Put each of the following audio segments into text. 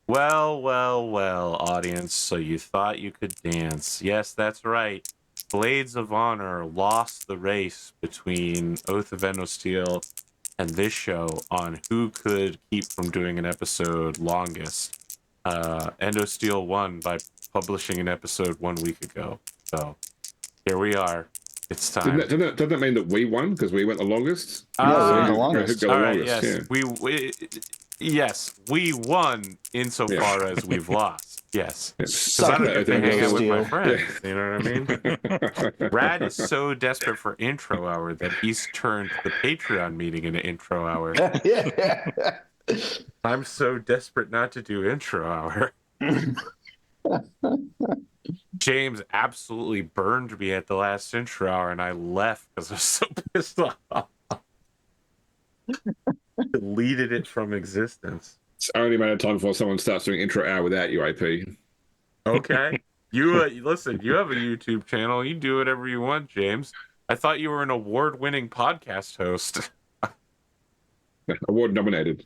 Well, well, well, audience, so you thought you could dance. Yes, that's right. Blades of Honor lost the race between Oath of Endosteel and this show on who could keep from doing an episode longest. Endosteel won by publishing an episode 1 week ago. So here we are. It's time. Doesn't that mean that we won because we went the longest? Yeah, we went the Who longest. got the All right, longest? yes. Yeah. Yes, we won insofar as we've lost. Yes. Because I Suck don't it, get to hang out with my Endosteel. friends. You know what I mean? Rad is so desperate for intro hour that he's turned the Patreon meeting into intro hour. Yeah. I'm so desperate not to do intro hour. James absolutely burned me at the last intro hour, and I left because I was so pissed off. Deleted it from existence. It's only a matter of time before someone starts doing intro hour without you, AP. Okay. You listen, you have a YouTube channel. You do whatever you want, James. I thought you were an award-winning podcast host. Award nominated.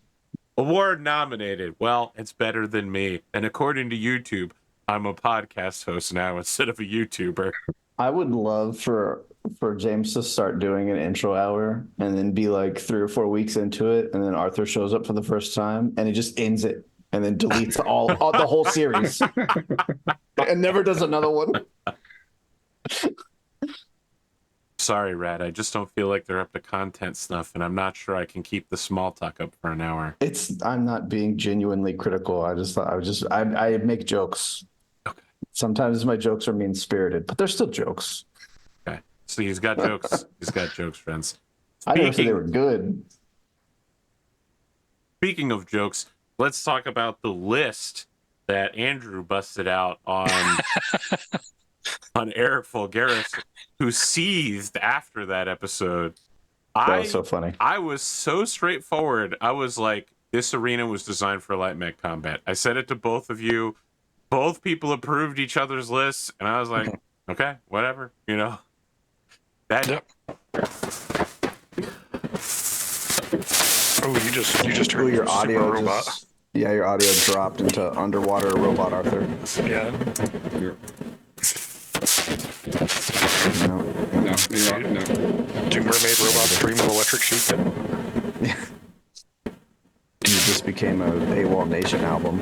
Award nominated. Well, it's better than me. And according to YouTube, I'm a podcast host now instead of a YouTuber. I would love for James to start doing an intro hour and then be like 3 or 4 weeks into it, and then Arthur shows up for the first time and he just ends it and then deletes all the whole series and never does another one. Sorry, Rad. I just don't feel like they're up to content stuff, and I'm not sure I can keep the small talk up for an hour. I'm not being genuinely critical. I make jokes. Okay. Sometimes my jokes are mean-spirited, but they're still jokes. Okay. So he's got jokes. He's got jokes, friends. I never said they were good. Speaking of jokes, let's talk about the list that Andrew busted out on on Eric Fulgaris, who seethed after that episode. That was so funny. I was so straightforward. I was like, this arena was designed for light mech combat. I said it to both of you. Both people approved each other's lists, and I was like, okay, whatever, you know. That. Yep. Oh, you just heard your audio super robot. Yeah, your audio dropped into underwater robot Arthur. Yeah. No, you're right, no. Two mermaid robots, stream of electric sheep. You just became a AWOL Nation album.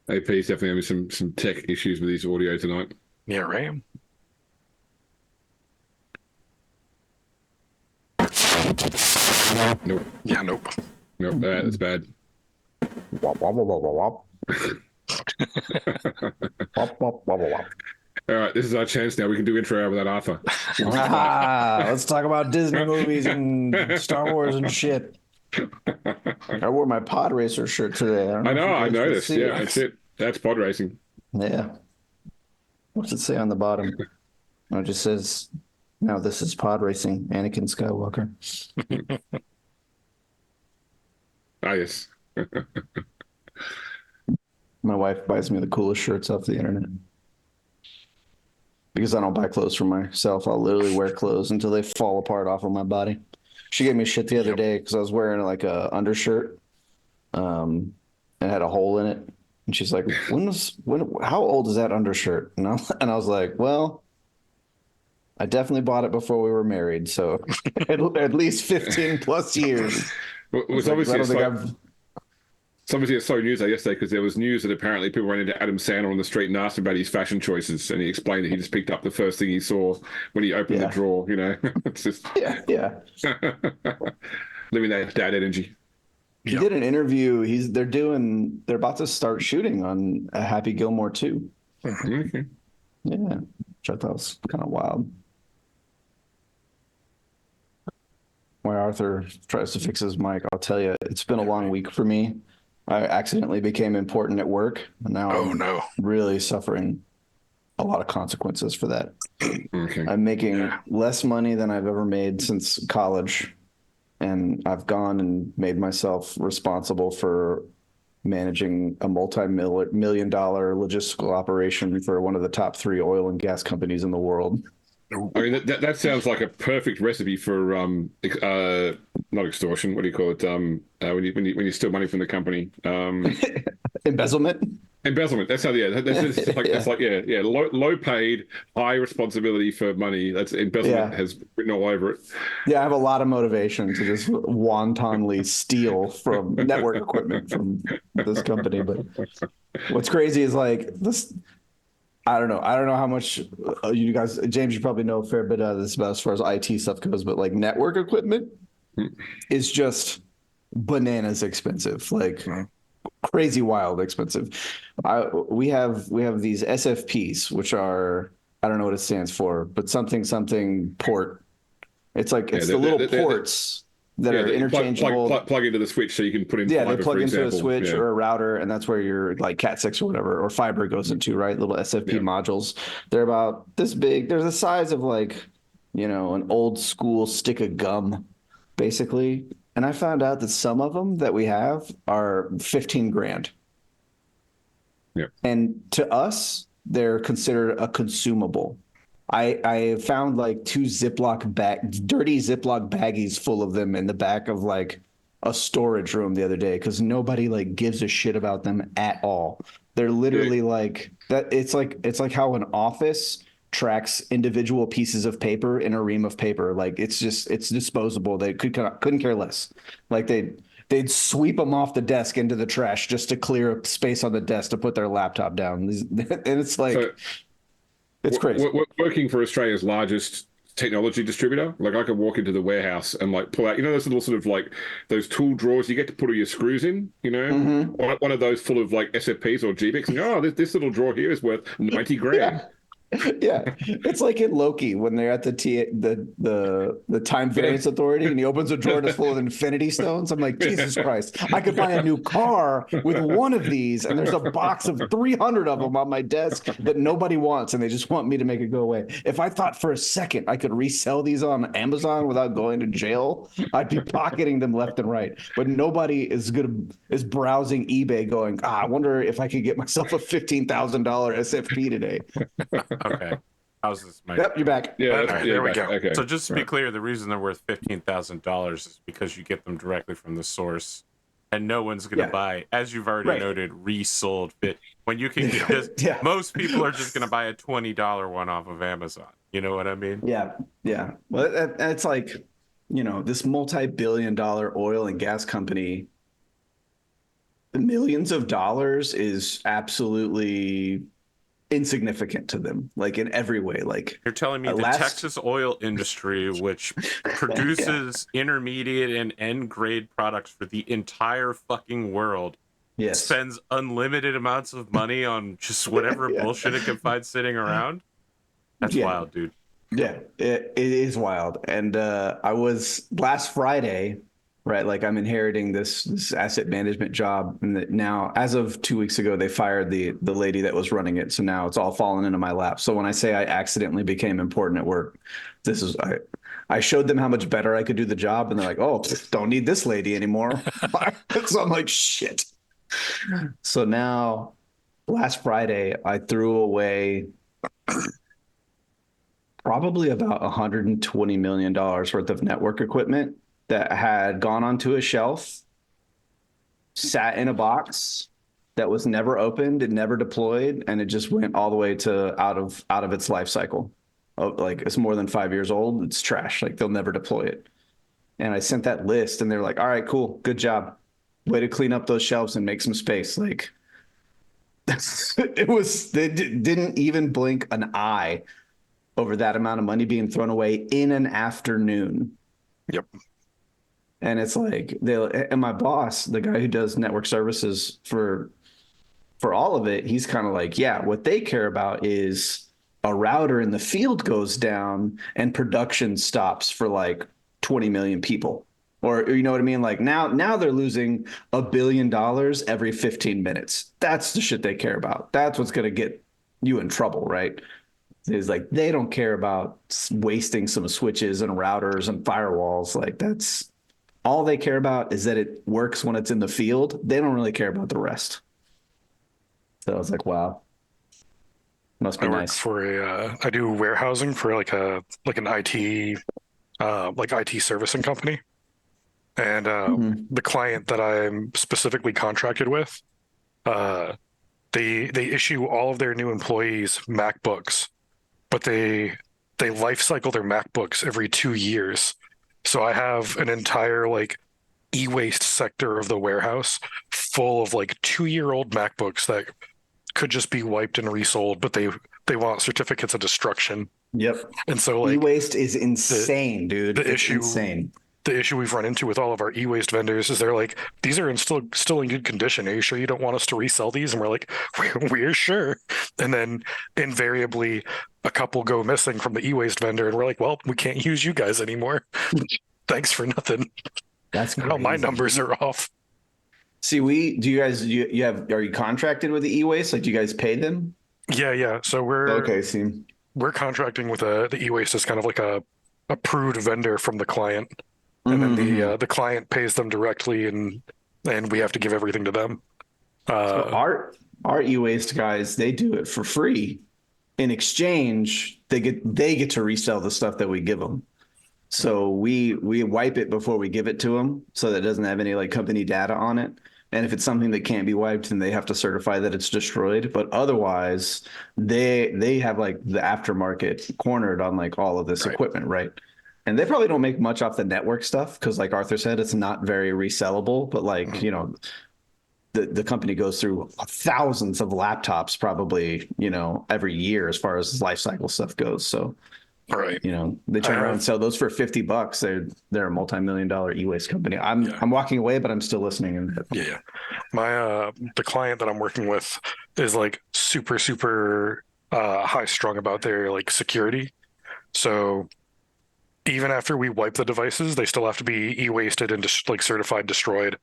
AP's definitely having some tech issues with his audio tonight. Yeah, right. Nope. Yeah, nope. Nope, that's bad. Wop, wop, wop, wop, wop. Wop, wop, wop, wop. All right, this is our chance now. We can do intro hour without Arthur. Let's talk about Disney movies and Star Wars and shit. I wore my Pod Racer shirt today. I know, I noticed. Yeah, that's it. That's pod racing. Yeah. What's it say on the bottom? It just says, "Now this is Pod Racing, Anakin Skywalker." Ah, yes. My wife buys me the coolest shirts off the internet. Because I don't buy clothes for myself. I'll literally wear clothes until they fall apart off of my body. She gave me shit the other day because I was wearing like a undershirt and it had a hole in it. And she's like, how old is that undershirt? And I was like, well, I definitely bought it before we were married. So at least 15 plus years. Well, it was obviously a slow news day yesterday because there was news that apparently people ran into Adam Sandler on the street and asked him about his fashion choices, and he explained that he just picked up the first thing he saw when he opened the drawer. You know, it's just yeah. living that dad energy. He did an interview. They're about to start shooting on Happy Gilmore 2. Okay. Yeah, which I thought was kind of wild. Why Arthur tries to fix his mic, I'll tell you, it's been a long week for me. I accidentally became important at work, and now I'm really suffering a lot of consequences for that. Okay. I'm making less money than I've ever made since college, and I've gone and made myself responsible for managing a multi-million-dollar logistical operation for one of the top 3 oil and gas companies in the world. I mean, that sounds like a perfect recipe for not extortion. What do you call it? When you steal money from the company. Embezzlement. Embezzlement. That's how. Yeah, that's like Yeah. that's like yeah. Low paid, high responsibility for money. That's embezzlement has written all over it. Yeah, I have a lot of motivation to just wantonly steal from network equipment from this company. But what's crazy is like this. I don't know. I don't know how much you guys, James, you probably know a fair bit of this about as far as IT stuff goes, but like network equipment is just bananas expensive, like crazy wild expensive. We have these SFPs, which are, I don't know what it stands for, but something port. It's like it's the little ports that are interchangeable. Plug into the switch so you can put in fiber, they plug for into example. a switch or a router, and that's where your like Cat6 or whatever, or fiber goes into, right? Little SFP modules. They're about this big. They're the size of like, an old school stick of gum, basically. And I found out that some of them that we have are 15 grand. Yeah. And to us, they're considered a consumable. I found like two dirty Ziploc baggies full of them in the back of like a storage room the other day because nobody like gives a shit about them at all. They're literally like that. It's like how an office tracks individual pieces of paper in a ream of paper. Like it's disposable. They couldn't care less. Like they'd sweep them off the desk into the trash just to clear up space on the desk to put their laptop down. And it's like. It's crazy. We're working for Australia's largest technology distributor. Like I could walk into the warehouse and like pull out, those little sort of like those tool drawers you get to put all your screws in, one of those full of like SFPs or GBICs. And this little drawer here is worth 90 grand. Yeah, it's like in Loki when they're at the Time Variance Authority and he opens a drawer that's full of Infinity Stones. I'm like, Jesus Christ, I could buy a new car with one of these, and there's a box of 300 of them on my desk that nobody wants, and they just want me to make it go away. If I thought for a second I could resell these on Amazon without going to jail, I'd be pocketing them left and right. But nobody is browsing eBay going, I wonder if I could get myself a $15,000 SFP today. Okay. How's this, Mike? Yep, you're back. Yeah, there we go. Okay. So just to be clear, the reason they're worth $15,000 is because you get them directly from the source, and no one's going to buy, as you've already noted, resold fit. When you can just, most people are just going to buy a $20 one off of Amazon. You know what I mean? Yeah. Well, it's like, this multi-billion-dollar oil and gas company, the millions of dollars is absolutely insignificant to them, like in every way. Like you're telling me the Texas oil industry, which produces intermediate and end grade products for the entire fucking world, spends unlimited amounts of money on just whatever bullshit it can find sitting around. That's wild, dude. Yeah, it is wild. And I was last Friday, right? Like I'm inheriting this asset management job, and now, as of 2 weeks ago, they fired the lady that was running it. So now it's all fallen into my lap. So when I say I accidentally became important at work, I showed them how much better I could do the job, and they're like, "Oh, don't need this lady anymore." So I'm like, "Shit." So now, last Friday, I threw away probably about $120 million worth of network equipment that had gone onto a shelf, sat in a box that was never opened and never deployed, and it just went all the way to out of its life cycle. Like it's more than 5 years old. It's trash. Like they'll never deploy it. And I sent that list, and they're like, "All right, cool, good job. Way to clean up those shelves and make some space." Like they didn't even blink an eye over that amount of money being thrown away in an afternoon. Yep. And it's like and my boss, the guy who does network services for all of it, he's kind of like, yeah, what they care about is a router in the field goes down and production stops for like 20 million people. Or you know what I mean? Like now they're losing $1 billion every 15 minutes. That's the shit they care about. That's what's going to get you in trouble, right? It's like they don't care about wasting some switches and routers and firewalls. Like that's all they care about is that it works when it's in the field. They don't really care about the rest. So I was like, wow, must be nice. I do warehousing for like an IT, like IT servicing company. And the client that I'm specifically contracted with, they issue all of their new employees MacBooks, but they life cycle their MacBooks every 2 years. So I have an entire like e-waste sector of the warehouse full of like 2-year-old MacBooks that could just be wiped and resold, but they want certificates of destruction. Yep. And so like e-waste is insane, dude. It's insane. The issue we've run into with all of our e-waste vendors is they're like, these are still in good condition. Are you sure you don't want us to resell these? And we're like, we're sure. And then invariably a couple go missing from the e-waste vendor, and we're like, well, we can't use you guys anymore. Thanks for nothing. That's crazy. Now my numbers are off. See, are you contracted with the e-waste? Like, do you guys pay them? Yeah. So we're contracting with the e-waste as kind of like a approved vendor from the client. And then the client pays them directly, and we have to give everything to them. So our e-waste guys, they do it for free. In exchange, they get to resell the stuff that we give them. So we wipe it before we give it to them, so that it doesn't have any like company data on it. And if it's something that can't be wiped, then they have to certify that it's destroyed. But otherwise, they have like the aftermarket cornered on like all of this equipment, right? And they probably don't make much off the network stuff because, like Arthur said, it's not very resellable. But like, you know, the company goes through thousands of laptops probably, you know, every year as far as life cycle stuff goes. So, you know, they turn around and sell those for $50. They're a multi-million-dollar e-waste company. I'm walking away, but I'm still listening. Yeah. My the client that I'm working with is like super high strung about their like security. So even after we wipe the devices, they still have to be e-wasted and like certified destroyed.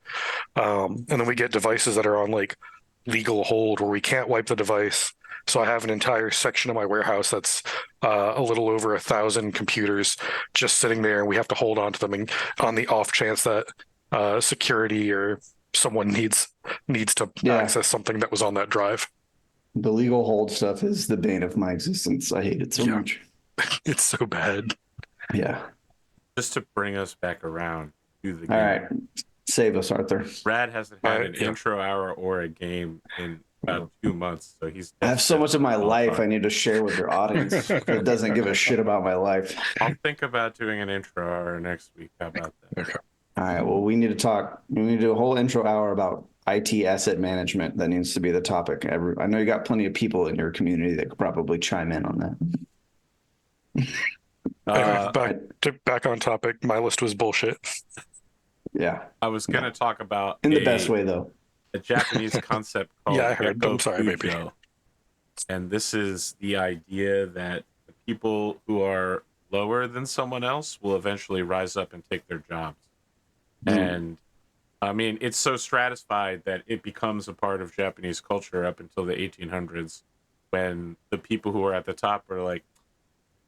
And then we get devices that are on like legal hold where we can't wipe the device. So I have an entire section of my warehouse that's a little over 1,000 computers just sitting there, and we have to hold on to them on the off chance that security or someone needs to access something that was on that drive. The legal hold stuff is the bane of my existence. I hate it so much. It's so bad. Yeah. Just to bring us back around to the game. All right. Save us, Arthur. Brad hasn't had an intro hour or a game in about 2 months, so I have so much of my life I need to share with your audience that doesn't give a shit about my life. I'll think about doing an intro hour next week. How about that? Okay. All right. Well, we need to talk. We need to do a whole intro hour about IT asset management. That needs to be the topic. I know you got plenty of people in your community that could probably chime in on that. Back on topic. My list was bullshit. Yeah. I was going to talk about in the best way, though. A Japanese concept called I heard. I'm sorry, maybe. And this is the idea that the people who are lower than someone else will eventually rise up and take their jobs. And I mean, it's so stratified that it becomes a part of Japanese culture up until the 1800s, when the people who are at the top are like,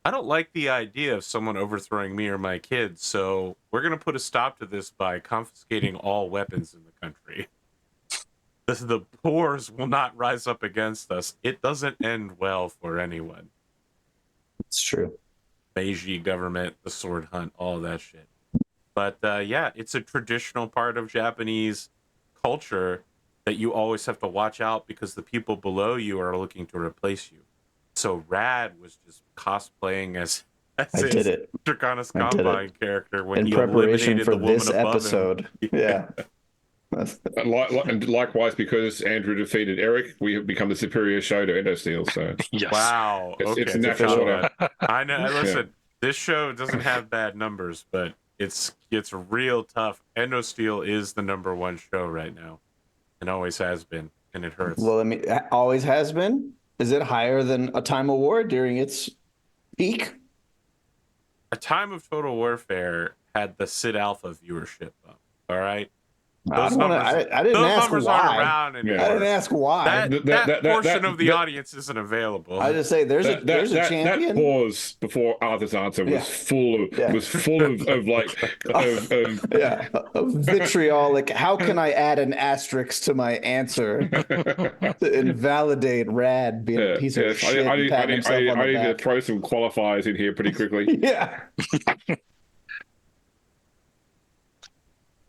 I don't like the idea of someone overthrowing me or my kids, so we're going to put a stop to this by confiscating all weapons in the country. The poors will not rise up against us. It doesn't end well for anyone. It's true. Meiji government, the sword hunt, all that shit. But yeah, it's a traditional part of Japanese culture that you always have to watch out because the people below you are looking to replace you. So Rad was just cosplaying as Draconis Combine character when in preparation for this episode. Yeah. And likewise, because Andrew defeated Eric, we have become the superior show to Endosteel. So yes. Wow, it's a natural order. I know. Listen, this show doesn't have bad numbers, but it's real tough. Endosteel is the #1 show right now, and always has been, and it hurts. Well, I mean, always has been. Is it higher than A Time of War during its peak? A Time of Total Warfare had the Sid Alpha viewership up. All right. I didn't ask why. Around anymore. I didn't ask why. That portion of the audience isn't available. I just say there's a champion. That pause before Arthur's answer was full of vitriol. Like, how can I add an asterisk to my answer to invalidate Rad being a piece of shit? I need to throw some qualifiers in here pretty quickly. Yeah.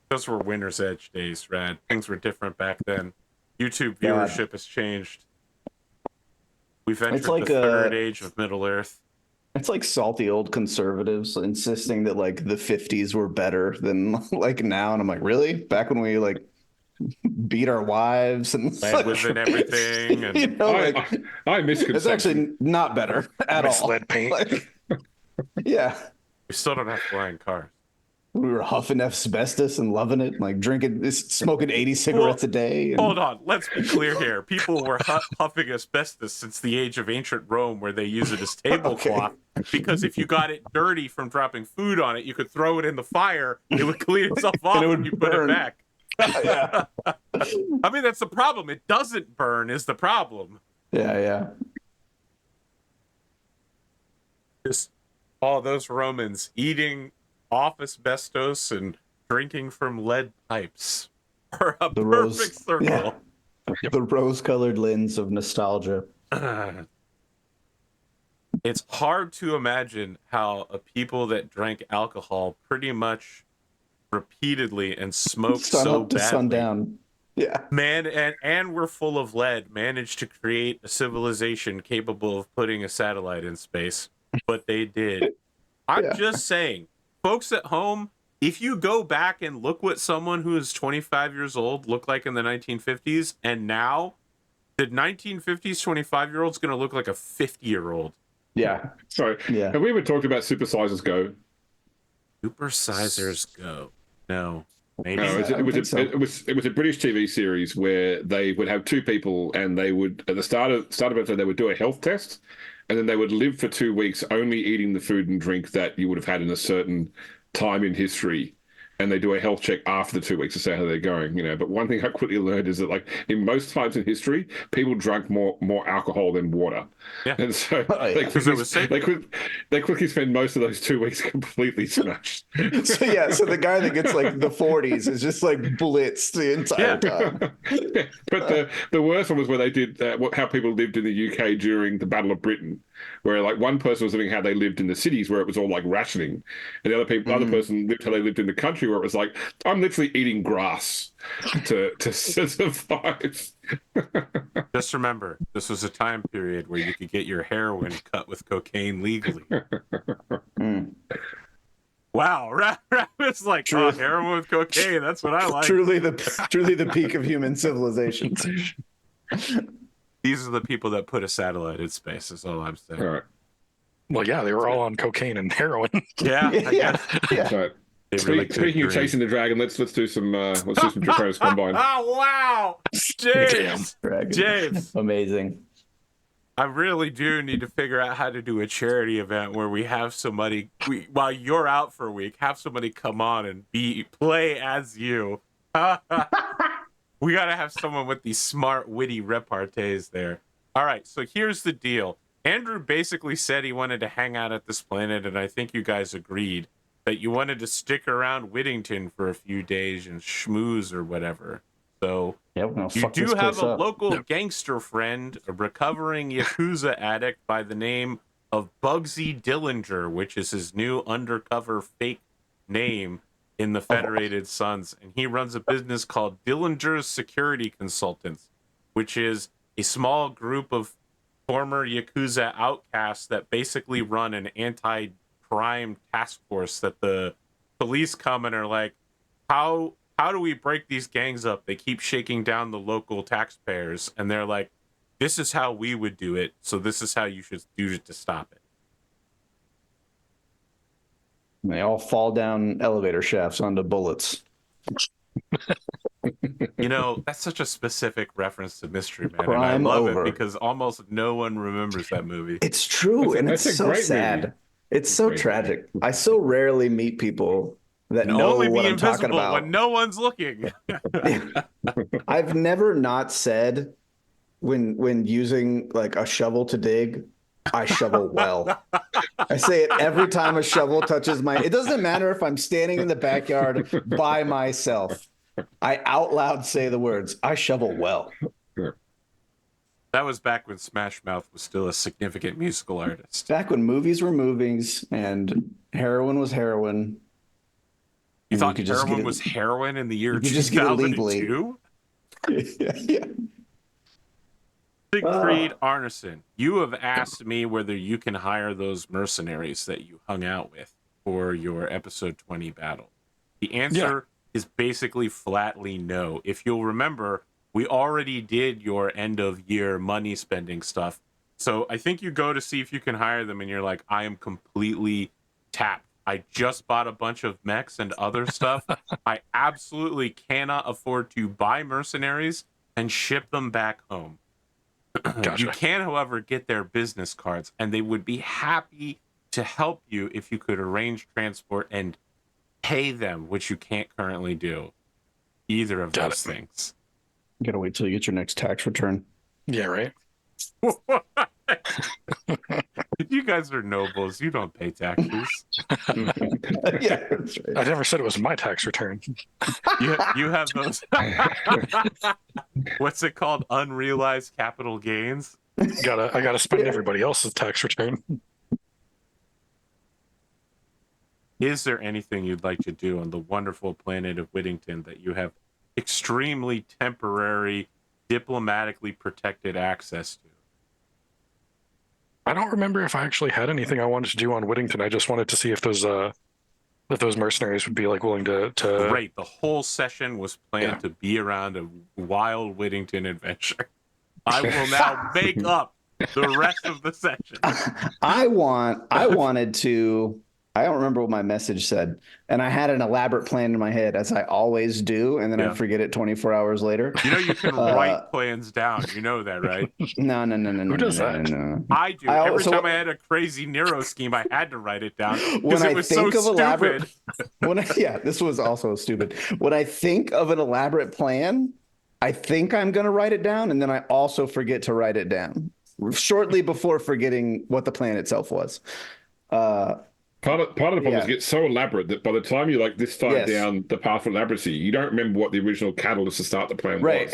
Those were Winter's Edge days, Rad. Things were different back then. YouTube viewership has changed. We've entered like the third age of Middle Earth. It's like salty old conservatives insisting that like the 50s were better than like now. And I'm like, really? Back when we like beat our wives and lead was in everything. And you know, I miss it's actually not better at all. Lead paint. Like, yeah. We still don't have flying cars. We were huffing asbestos and loving it, like drinking, smoking 80 cigarettes a day. And... Hold on, let's be clear here. People were huffing asbestos since the age of ancient Rome, where they use it as tablecloth. Because if you got it dirty from dropping food on it, you could throw it in the fire. It would clean itself off and you put it back. Yeah. I mean, that's the problem. It doesn't burn is the problem. Yeah. Just all those Romans eating off asbestos and drinking from lead pipes are a perfect circle. Yeah. The rose-colored lens of nostalgia. It's hard to imagine how a people that drank alcohol pretty much repeatedly and smoked so up to badly, sundown. Yeah, man, and were full of lead, managed to create a civilization capable of putting a satellite in space. But they did. I'm just saying. Folks at home, if you go back and look what someone who is 25 years old looked like in the 1950s, and now, the 1950s 25-year-old's going to look like a 50-year-old. Yeah. Sorry. Yeah. Have we ever talked about Supersizers Go? Supersizers Go. No. Maybe. No, it was a British TV series where they would have two people, and they would at the start of it, they would do a health test, and then they would live for 2 weeks only eating the food and drink that you would have had in a certain time in history. And they do a health check after the 2 weeks to see how they're going, you know. But one thing I quickly learned is that, like, in most times in history, people drank more alcohol than water. Yeah. And so they quickly spend most of those 2 weeks completely smashed. So the guy that gets like the 40s is just like blitzed the entire time. Yeah. But the worst one was where they did how people lived in the UK during the Battle of Britain, where like one person was living how they lived in the cities where it was all like rationing, and the other person lived how they lived in the country where it was like, I'm literally eating grass to survive. Just remember, this was a time period where you could get your heroin cut with cocaine legally. Wow, Rabbit's like, heroin with cocaine, that's what I like. Truly the peak of human civilization. These are the people that put a satellite in space, is all I'm saying. All right. Well, yeah, they were all on cocaine and heroin. Yeah. Right. Speaking of chasing the dragon, let's do some Draconis Combine. Oh wow, James, amazing. I really do need to figure out how to do a charity event where we have somebody, while you're out for a week, have somebody come on and play as you. We got to have someone with these smart, witty repartees there. All right, so here's the deal. Andrew basically said he wanted to hang out at this planet, and I think you guys agreed that you wanted to stick around Whittington for a few days and schmooze or whatever. So you do have a local gangster friend, a recovering Yakuza addict by the name of Bugsy Dillinger, which is his new undercover fake name in the Federated Sons, and he runs a business called Dillinger's Security Consultants, which is a small group of former Yakuza outcasts that basically run an anti-crime task force that the police come and are like, how do we break these gangs up? They keep shaking down the local taxpayers, and they're like, this is how we would do it, so this is how you should do it to stop it. They all fall down elevator shafts onto bullets. You know, that's such a specific reference to Mystery Man. Crime and I love over. it because almost no one remembers that movie. It's true, and it's so sad. Movie. It's so tragic. I so rarely meet people that know only what be I'm talking invisible about. when no one's looking. I've never not said when using like a shovel to dig, I shovel well. I say it every time a shovel touches my... It doesn't matter if I'm standing in the backyard by myself. I out loud say the words, I shovel well. That was back when Smash Mouth was still a significant musical artist. Back when movies were movies and heroin was heroin. You thought heroin was heroin in the year 2002? Yeah. Siegfried Arnsson, you have asked me whether you can hire those mercenaries that you hung out with for your episode 20 battle. The answer is basically flatly no. If you'll remember, we already did your end of year money spending stuff. So I think you go to see if you can hire them and you're like, I am completely tapped. I just bought a bunch of mechs and other stuff. I absolutely cannot afford to buy mercenaries and ship them back home. Gotcha. You can, however, get their business cards, and they would be happy to help you if you could arrange transport and pay them, which you can't currently do. Either of those things. You gotta wait till you get your next tax return. Yeah, right. You guys are nobles. You don't pay taxes. Yeah, that's right. I never said it was my tax return. You have those. What's it called? Unrealized capital gains. I gotta spend everybody else's tax return. Is there anything you'd like to do on the wonderful planet of Whittington that you have extremely temporary, diplomatically protected access to? I don't remember if I actually had anything I wanted to do on Whittington. I just wanted to see if those mercenaries would be like willing to. Great. The whole session was planned to be around a wild Whittington adventure. I will now make up the rest of the session. I wanted to. I don't remember what my message said, and I had an elaborate plan in my head, as I always do, and then I forget it 24 hours later. You know, you can write plans down. You know that, right? No. Who does that? No. I do. Every time I had a crazy Nero scheme, I had to write it down because it was so stupid. This was also stupid. When I think of an elaborate plan, I think I'm going to write it down, and then I also forget to write it down shortly before forgetting what the plan itself was. Part of the problem is it gets so elaborate that by the time you this far down the path of elaboracy, you don't remember what the original catalyst to start the plan was.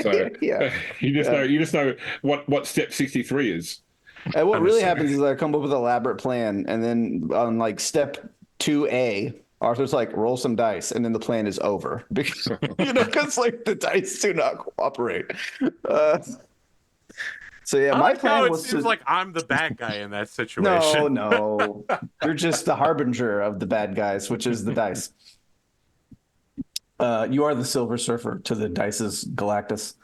So you just know what step 63 is. And what really happens is I come up with an elaborate plan, and then on step 2A, Arthur's like, roll some dice, and then the plan is over because because the dice do not cooperate. So yeah, my plan was. It seems like I'm the bad guy in that situation. No, you're just the harbinger of the bad guys, which is the dice. You are the Silver Surfer to the Dice's Galactus.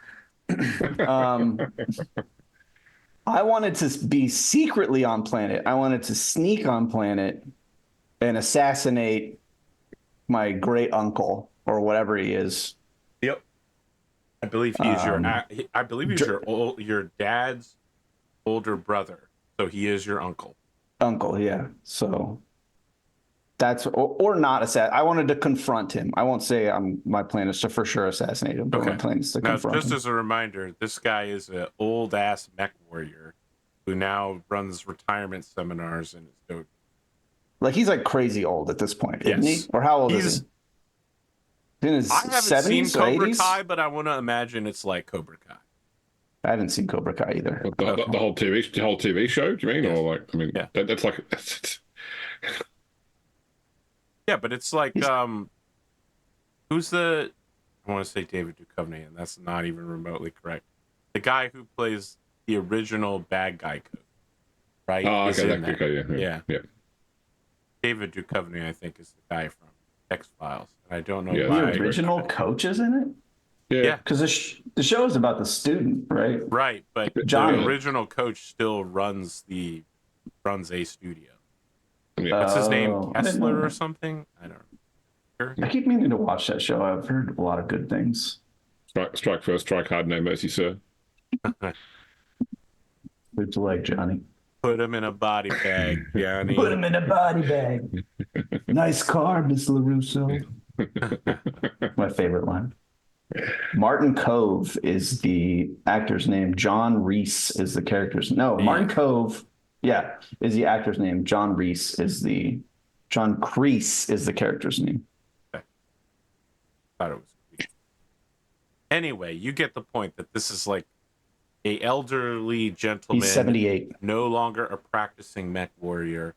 I wanted to be secretly on planet. I wanted to sneak on planet and assassinate my great uncle or whatever he is. Yep. I believe he's your dad's older brother, so he is your uncle. Uncle, yeah. So that's or not assassinate. I wanted to confront him. I won't say my plan is to for sure assassinate him, but my plan is to confront him. Just as a reminder, this guy is an old ass mech warrior who now runs retirement seminars and is he's crazy old at this point, isn't he? Or how old is he? In his I haven't 70s, seen Cobra 80s? Kai, but I want to imagine it's like Cobra Kai. I haven't seen Cobra Kai either. The whole TV show, do you mean? Yes. Or that's like... Yeah, but it's like, who's the... I want to say David Duchovny, and that's not even remotely correct. The guy who plays the original bad guy coach, right? Oh, okay, yeah. David Duchovny, I think, is the guy from X-Files. I don't know why. The original coach is in it? Yeah. Because the show is about the student, right? Right, but Johnny. The original coach still runs a studio. Yeah. What's his name? Kessler or something? I don't know. I keep meaning to watch that show. I've heard a lot of good things. Strike first, strike hard, no mercy, sir. Good to like, Johnny. Put him in a body bag, Johnny. Put him in a body bag. Nice car, Miss LaRusso. My favorite line. Martin Cove is the actor's name. John Reese is the character's name. No, Martin Cove, is the actor's name. John Kreese is the character's name. Okay. Thought it was. Anyway, you get the point that this is like a elderly gentleman. He's 78. No longer a practicing mech warrior.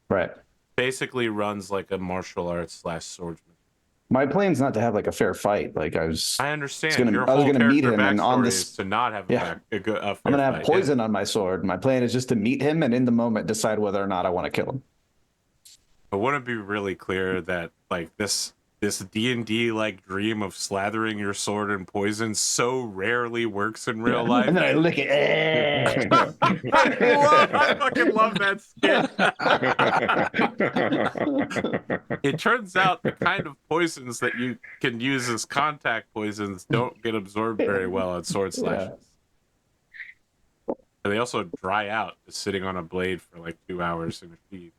Right. basically runs like a martial arts / swordsman. My plan's not to have like a fair fight. Like I understand. I was gonna meet him, and on backstory this, is to not have a fair I'm gonna have fight. poison on my sword. My plan is just to meet him, and in the moment decide whether or not I want to kill him. But wouldn't it be really clear that like this D&D like dream of slathering your sword in poison so rarely works in real life? And then I lick it. I fucking love that skin. It turns out the kind of poisons that you can use as contact poisons don't get absorbed very well at sword slashes. And they also dry out just sitting on a blade for like 2 hours in a sheath.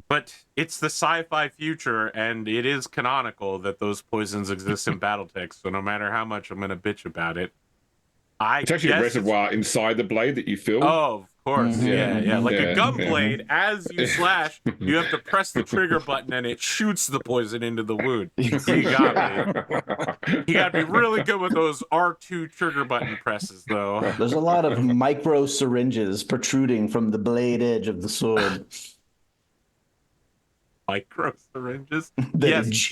But it's the sci-fi future, and it is canonical that those poisons exist in Battletech, so no matter how much I'm going to bitch about it, it's actually a reservoir inside the blade that you fill. Oh, of course. Yeah. Like a gun blade, as you slash, you have to press the trigger button, and it shoots the poison into the wound. You got me. You got to be really good with those R2 trigger button presses, though. There's a lot of micro syringes protruding from the blade edge of the sword. Micro syringes. Yes,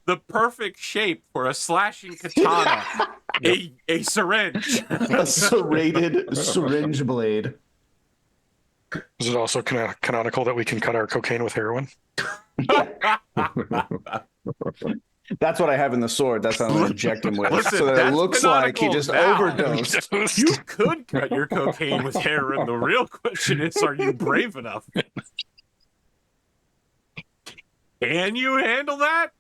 the perfect shape for a slashing katana. a syringe. A serrated syringe blade. Is it also canonical that we can cut our cocaine with heroin? That's what I have in the sword. That's what I'm going to inject him with. Listen, so that it looks like he just overdosed. You could cut your cocaine with heroin. The real question is, are you brave enough? Can you handle that?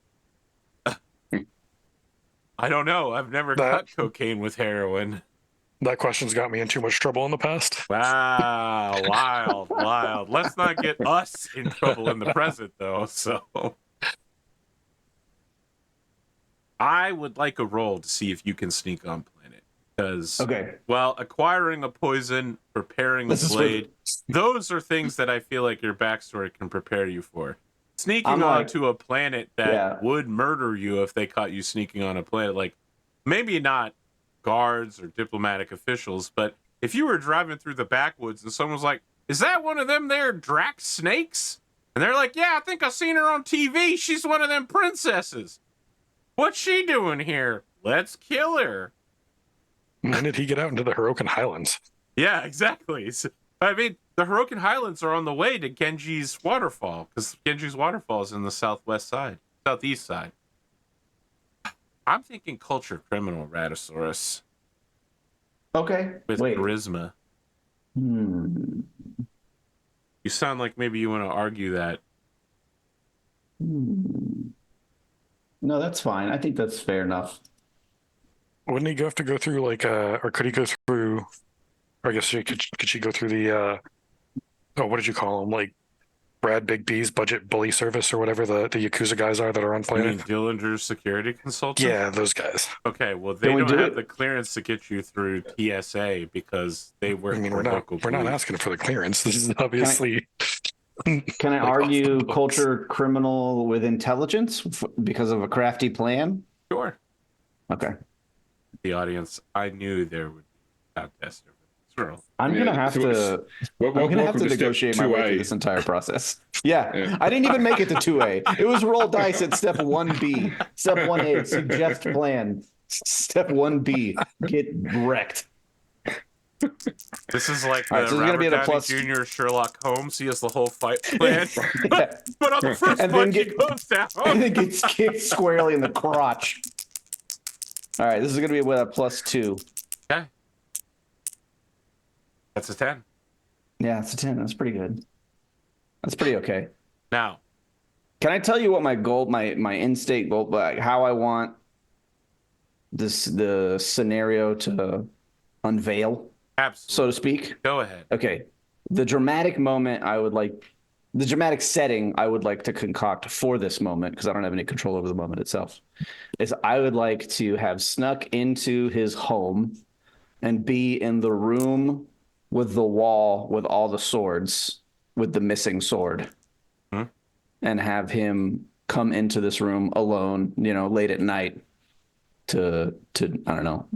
I don't know. I've never cut cocaine with heroin. That question's got me in too much trouble in the past. Wow, wild. Let's not get us in trouble in the present, though. So, I would like a roll to see if you can sneak on planet. Because, well, acquiring a poison, preparing a blade, those are things that I feel like your backstory can prepare you for. Sneaking onto a planet that would murder you if they caught you sneaking on a planet, like maybe not guards or diplomatic officials, but if you were driving through the backwoods and someone was like, "Is that one of them there Drac snakes?" And they're like, "Yeah, I think I've seen her on TV. She's one of them princesses. What's she doing here? Let's kill her." When did he get out into the Hirokan Highlands? Yeah, exactly. So, I mean, the Hirokan Highlands are on the way to Genji's waterfall, because Genji's waterfall is in the southeast side. I'm thinking culture criminal, Raddosaurus. Okay. With charisma. You sound like maybe you want to argue that. No, that's fine. I think that's fair enough. Wouldn't he have to go through like or could he go through? Or I guess could she go through the what did you call them? Like Brad Big B's budget bully service or whatever the Yakuza guys are that are on planet. You mean Dillinger's security consultant? Yeah, those guys. Okay, well they don't have the clearance to get you through TSA because they work. I mean, we're not asking for the clearance. This is obviously. Can I argue culture criminal with intelligence because of a crafty plan? Sure. Okay. The audience, I knew there would be a contest. I'm gonna have to negotiate my way through this entire process. Yeah, I didn't even make it to 2A. It was roll dice at step 1B. Step 1A, suggest plan. Step 1B, get wrecked. This is like the Robert Downey Jr. Sherlock Holmes. He has the whole fight plan. But on the first punch, he goes down. And then gets kicked squarely in the crotch. All right, this is going to be with a +2. Okay. That's a 10. Yeah, it's a 10. That's pretty good. That's pretty okay. Now, can I tell you what my goal, my in-state goal, like how I want the scenario to unveil? Absolutely. So to speak. Go ahead. Okay. The dramatic moment the dramatic setting I would like to concoct for this moment, because I don't have any control over the moment itself, is I would like to have snuck into his home and be in the room with the wall with all the swords, with the missing sword, and have him come into this room alone, late at night to I don't know,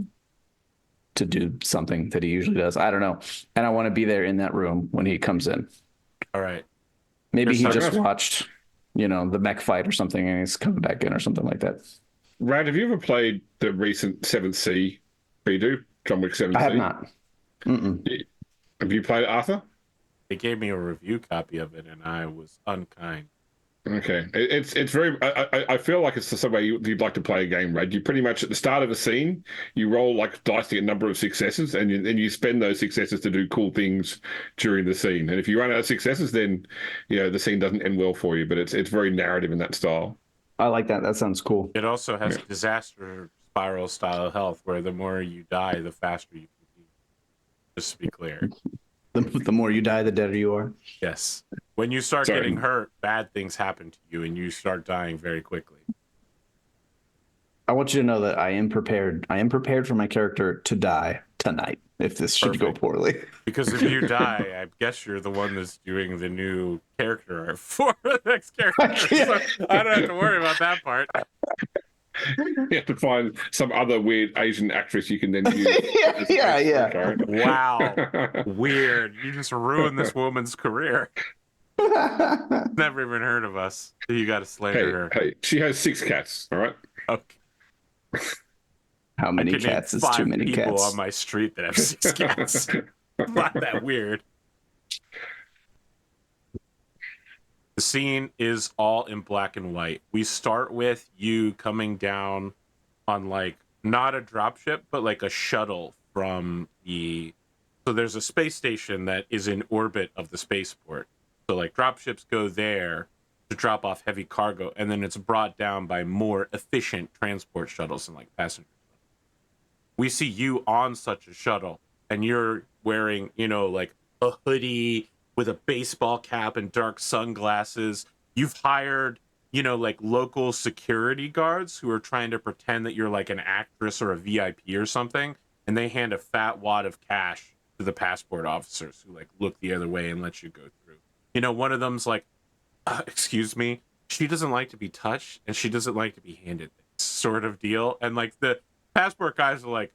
to do something that he usually does. I don't know. And I want to be there in that room when he comes in. All right. Maybe he Fair just enough. watched, the mech fight or something, and he's coming back in or something like that. Rad, have you ever played the recent 7th Sea redo, John Wick 7th I have Sea? not. Mm-mm. Have you played it, Arthur? They gave me a review copy of it, and I was unkind. Okay, it's very. I feel like it's the same way you'd like to play a game, Rad. You pretty much at the start of a scene, you roll like dice to get a number of successes, and then you spend those successes to do cool things during the scene. And if you run out of successes, then the scene doesn't end well for you. But it's very narrative in that style. I like that. That sounds cool. It also has disaster spiral style health, where the more you die, the faster you can be. Just to be clear. The more you die, the deader you are. Yes. When you start getting hurt, bad things happen to you, and you start dying very quickly. I want you to know that I am prepared. I am prepared for my character to die tonight if this should go poorly. Because if you die, I guess you're the one that's doing the new character art for the next character. So I don't have to worry about that part. You have to find some other weird Asian actress you can then use. Yeah. Wow. Weird. You just ruined this woman's career. Never even heard of us. You got to slander her. Hey, she has 6 cats, all right? Okay. How many cats is too many people cats? on my street that have 6 cats. Not that weird. The scene is all in black and white. We start with you coming down on not a dropship, but like a shuttle from the. So there's a space station that is in orbit of the spaceport. So dropships go there to drop off heavy cargo, and then it's brought down by more efficient transport shuttles and passenger shuttles. We see you on such a shuttle, and you're wearing, a hoodie with a baseball cap and dark sunglasses. You've hired, local security guards who are trying to pretend that you're an actress or a VIP or something, and they hand a fat wad of cash to the passport officers who look the other way and let you go through. One of them's excuse me, she doesn't like to be touched and she doesn't like to be handed things, sort of deal. And the passport guys are you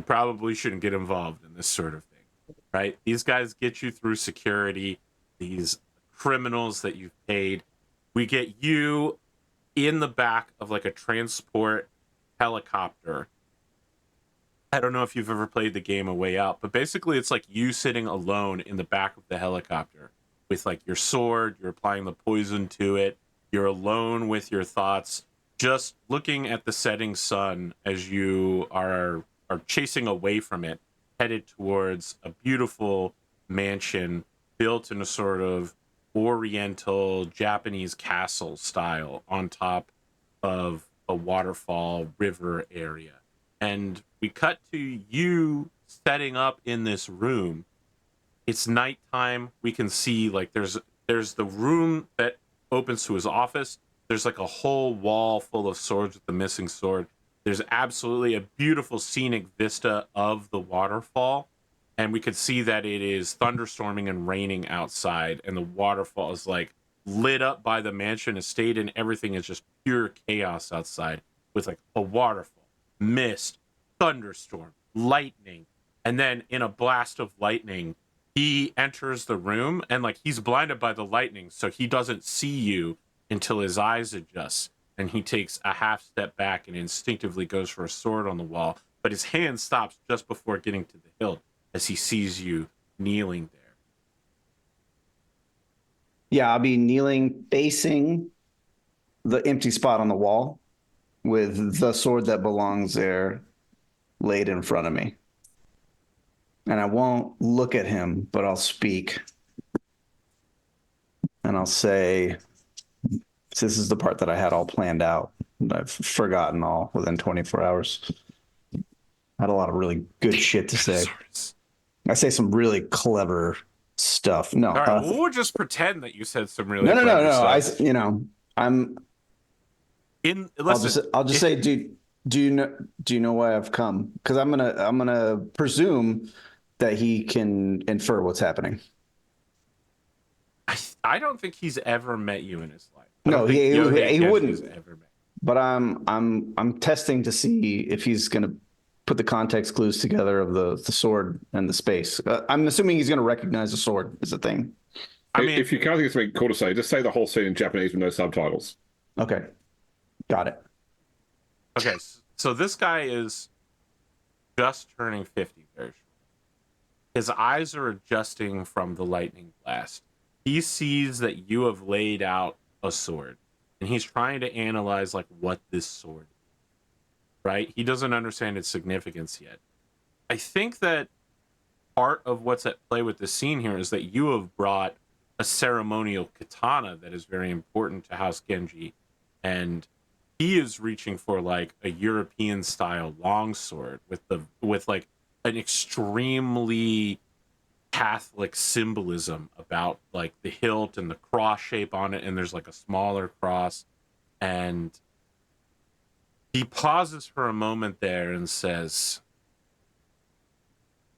probably shouldn't get involved in this sort of thing, right? These guys get you through security, these criminals that you've paid. We get you in the back of a transport helicopter. I don't know if you've ever played the game A Way Out, but basically it's you sitting alone in the back of the helicopter with your sword, you're applying the poison to it, you're alone with your thoughts, just looking at the setting sun as you are chasing away from it, headed towards a beautiful mansion built in a sort of oriental Japanese castle style on top of a waterfall river area. And we cut to you setting up in this room. It's nighttime. We can see there's the room that opens to his office. There's a whole wall full of swords with the missing sword. There's absolutely a beautiful scenic vista of the waterfall. And we could see that it is thunderstorming and raining outside. And the waterfall is lit up by the mansion estate, and everything is just pure chaos outside with a waterfall, mist, thunderstorm, lightning. And then in a blast of lightning, he enters the room and he's blinded by the lightning, so he doesn't see you until his eyes adjust, and he takes a half step back and instinctively goes for a sword on the wall, but his hand stops just before getting to the hilt as he sees you kneeling there. Yeah, I'll be kneeling facing the empty spot on the wall with the sword that belongs there laid in front of me. And I won't look at him, but I'll speak. And I'll say, this is the part that I had all planned out. I've forgotten all within 24 hours. I had a lot of really good shit to say. I say some really clever stuff. No. All right, we'll just pretend that you said some really no. stuff. I'll just say, do you know why I've come? Because I'm gonna presume that he can infer what's happening. I don't think he's ever met you in his life. No, he wouldn't. Ever met. But I'm testing to see if he's gonna put the context clues together of the sword and the space. I'm assuming he's gonna recognize the sword as a thing. I mean, if you can't think of something cool to say, just say the whole scene in Japanese with no subtitles. Okay. Got it. okay, so this guy is just turning 50 very short. His eyes are adjusting from the lightning blast. He sees that you have laid out a sword, and he's trying to analyze like what this sword is, right? He doesn't understand its significance yet. I think that part of what's at play with this scene here is that you have brought a ceremonial katana that is very important to House Genji, and he is reaching for like a European style longsword with like an extremely Catholic symbolism about like the hilt and the cross shape on it, and there's like a smaller cross. And he pauses for a moment there and says,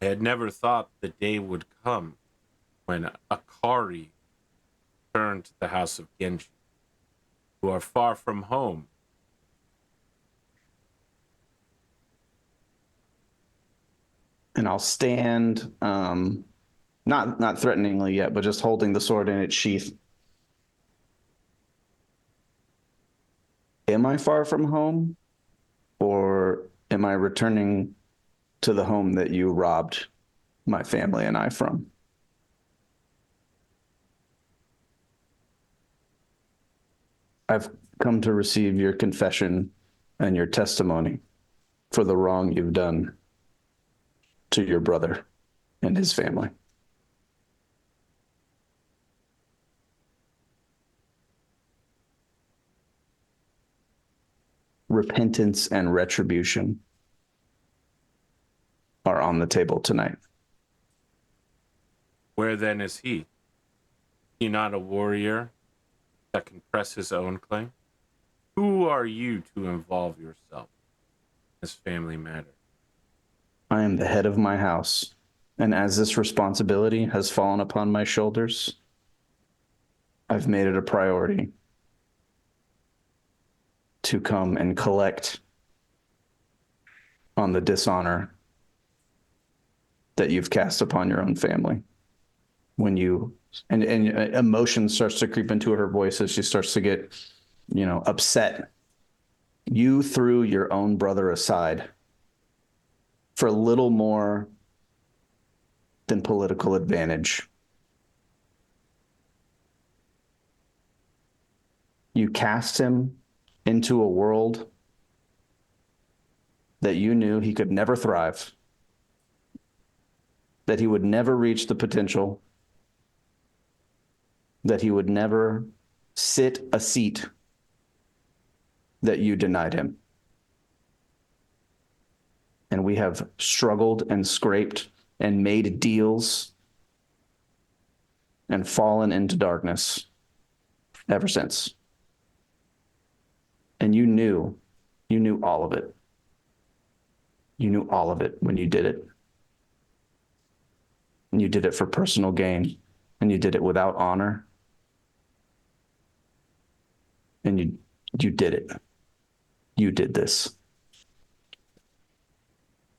I had never thought the day would come when Akari turned to the House of Genji, who are far from home. And I'll stand, not threateningly yet, but just holding the sword in its sheath. Am I far from home, or am I returning to the home that you robbed my family and I from? I've come to receive your confession and your testimony for the wrong you've done to your brother and his family. Repentance and retribution are on the table tonight. Where then is he? Is he not a warrior that can press his own claim? Who are you to involve yourself in this family matter? I am the head of my house, and as this responsibility has fallen upon my shoulders, I've made it a priority to come and collect on the dishonor that you've cast upon your own family. When you, and emotion starts to creep into her voice as she starts to get, upset. You threw your own brother aside for little more than political advantage. You cast him into a world that you knew he could never thrive, that he would never reach the potential, that he would never sit a seat that you denied him. And we have struggled and scraped and made deals and fallen into darkness ever since. And you knew all of it. You knew all of it when you did it. And you did it for personal gain, and you did it without honor. And you did it. You did this.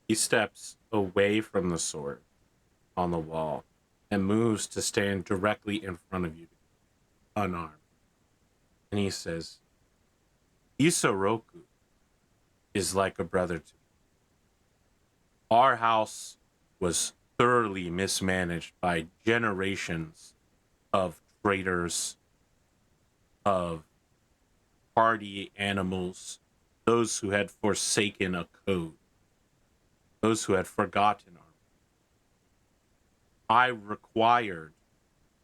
He steps away from the sword on the wall and moves to stand directly in front of you, unarmed. And he says, Isoroku is like a brother to me. Our house was thoroughly mismanaged by generations of traitors, of party animals, those who had forsaken a code, those who had forgotten our. I required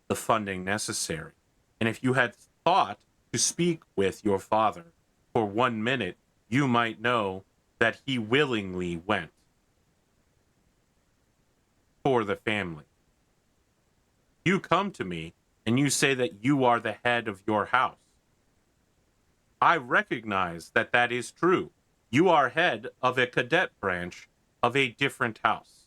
the funding necessary. And if you had thought to speak with your father for 1 minute, you might know that he willingly went for the family. You come to me and you say that you are the head of your house. I recognize that that is true. You are head of a cadet branch of a different house.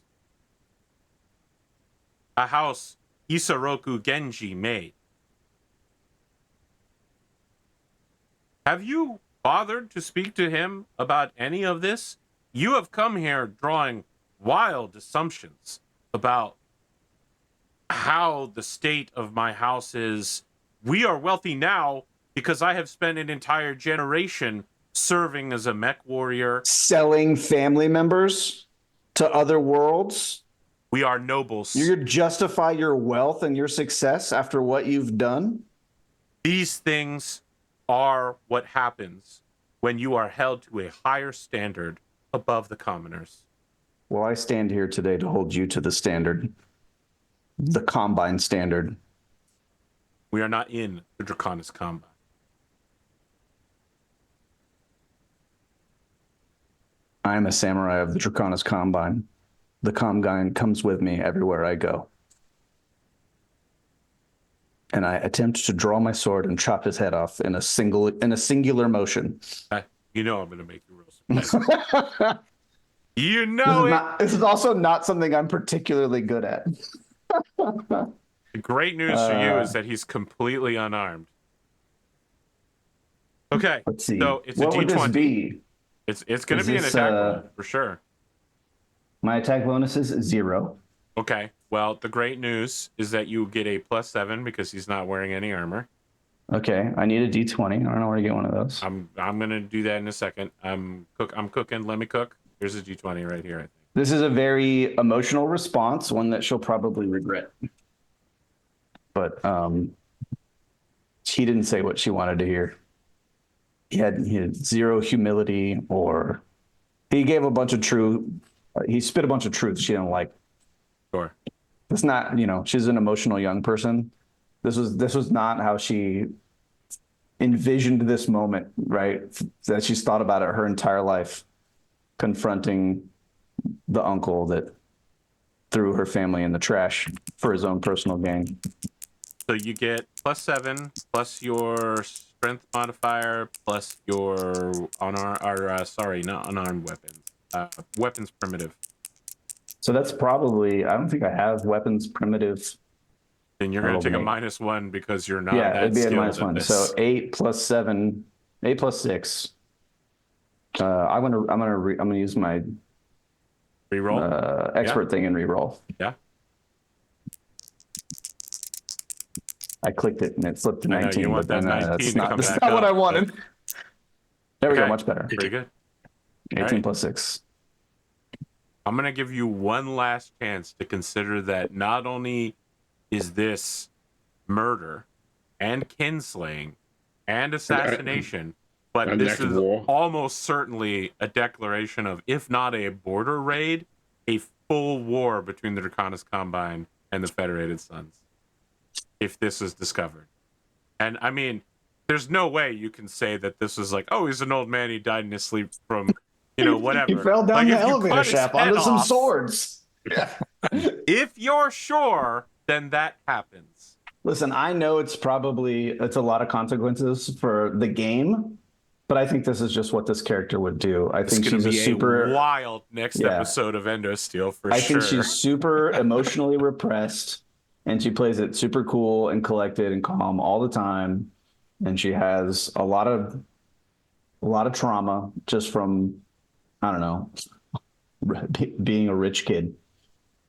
A house Isoroku Genji made. Have you bothered to speak to him about any of this? You have come here drawing wild assumptions about how the state of my house is. We are wealthy now because I have spent an entire generation serving as a mech warrior. Selling family members to other worlds. We are nobles. You justify your wealth and your success after what you've done? These things are what happens when you are held to a higher standard above the commoners. Well, I stand here today to hold you to the standard. The Combine standard. We are not in the Draconis Combine. I am a samurai of the Draconis Combine. The Combine comes with me everywhere I go. And I attempt to draw my sword and chop his head off in a singular motion. You know I'm going to make you real surprised. You know this is also not something I'm particularly good at. The great news for you is that he's completely unarmed. Okay, let's see. So it's what a would D20. This be? It's going to be an attack roll for sure. My attack bonus is 0. Okay. Well, the great news is that you get a +7 because he's not wearing any armor. Okay, I need a D20. I don't know where to get one of those. I'm gonna do that in a second. I'm cooking. Let me cook. Here's a D20 right here. I think this is a very emotional response, one that she'll probably regret. But she didn't say what she wanted to hear. He had zero humility, or he gave a bunch of truth. He spit a bunch of truth she didn't like. Sure. It's not, she's an emotional young person. This was not how she envisioned this moment, right? That she's thought about it her entire life, confronting the uncle that threw her family in the trash for his own personal gain. So you get +7 plus your strength modifier plus your not unarmed weapons. Weapons primitive. So that's probably, I don't think I have weapons primitive. Then you're going to take a -1 because you're not. Yeah, it'd be a -1. So 8 plus 7, 8 plus 6. I'm gonna use my reroll expert thing and reroll. Yeah. I clicked it and it flipped to 19. You want that 19 that's to not, come that's back not what up, I wanted. There we go, Okay. much better. Pretty good. 18 right. plus 6. I'm going to give you one last chance to consider that not only is this murder and kinslaying and assassination, but this is almost certainly a declaration of, if not a border raid, a full war between the Draconis Combine and the Federated Sons, if this is discovered. And I mean, there's no way you can say that this was like, oh, he's an old man, he died in his sleep from... whatever. He fell down the elevator shaft onto some off, swords. If you're sure, then that happens. Listen, I know it's a lot of consequences for the game, but I think this is just what this character would do. I think she's a super wild next episode of Endosteel for sure. I think she's super emotionally repressed, and she plays it super cool and collected and calm all the time, and she has a lot of trauma just from, I don't know, being a rich kid,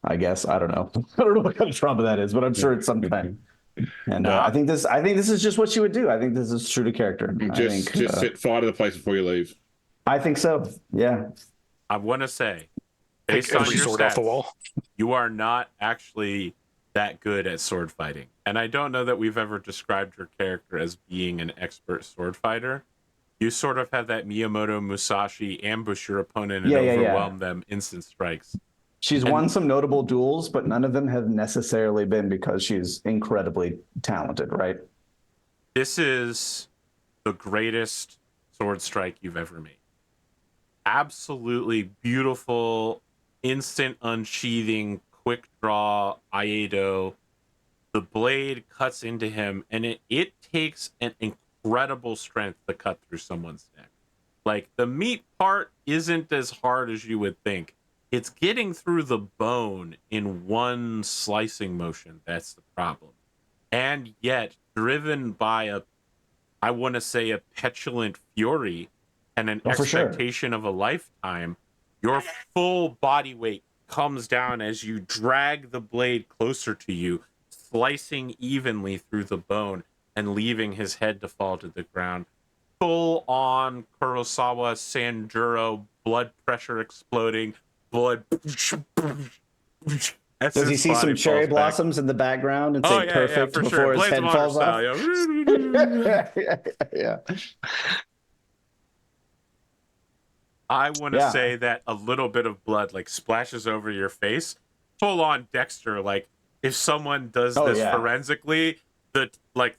I guess. I don't know. I don't know what kind of trauma that is, but I'm sure it's some kind. And I think this is just what she would do. I think this is true to character. Just sit fire to the place before you leave. I think so. Yeah. I want to say, based on your sword off the wall, you are not actually that good at sword fighting. And I don't know that we've ever described your character as being an expert sword fighter. You sort of have that Miyamoto Musashi ambush your opponent and overwhelm them instant strikes. She's won some notable duels, but none of them have necessarily been because she's incredibly talented, right? This is the greatest sword strike you've ever made. Absolutely beautiful, instant unsheathing, quick draw, Iaido. The blade cuts into him, and it takes an incredible strength to cut through someone's neck. Like, the meat part isn't as hard as you would think. It's getting through the bone in one slicing motion that's the problem. And yet, driven by I want to say a petulant fury and an expectation of a lifetime, your full body weight comes down as you drag the blade closer to you, slicing evenly through the bone and leaving his head to fall to the ground. Full on Kurosawa Sanjuro, blood pressure exploding, blood. Does he see some cherry blossoms in the background and say perfect for before sure. his Blades head of falls off? Yeah. I want to say that a little bit of blood like splashes over your face. Full on Dexter, like if someone does this forensically, the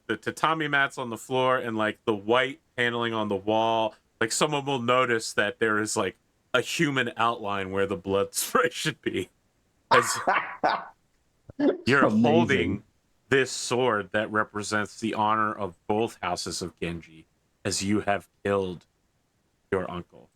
tatami mats on the floor and like the white paneling on the wall, like someone will notice that there is like a human outline where the blood spray should be. As you're holding this sword that represents the honor of both houses of Genji, as you have killed your uncle.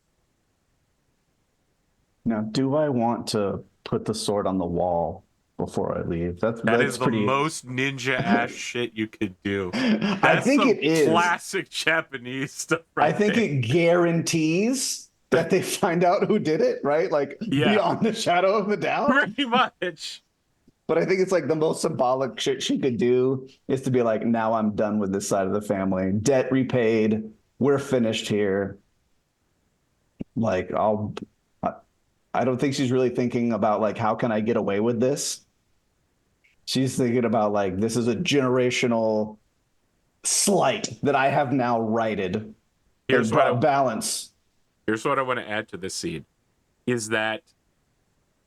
Now, do I want to put the sword on the wall before I leave? That is the most ninja ass shit you could do. I think it is classic Japanese stuff. I think it guarantees that they find out who did it, right? Like beyond the shadow of a doubt. Pretty much. But I think it's like the most symbolic shit she could do is to be like, now I'm done with this side of the family. Debt repaid. We're finished here. Like I don't think she's really thinking about like, how can I get away with this? She's thinking about like, this is a generational slight that I have now righted. Here's what balance. Here's what I want to add to this scene is that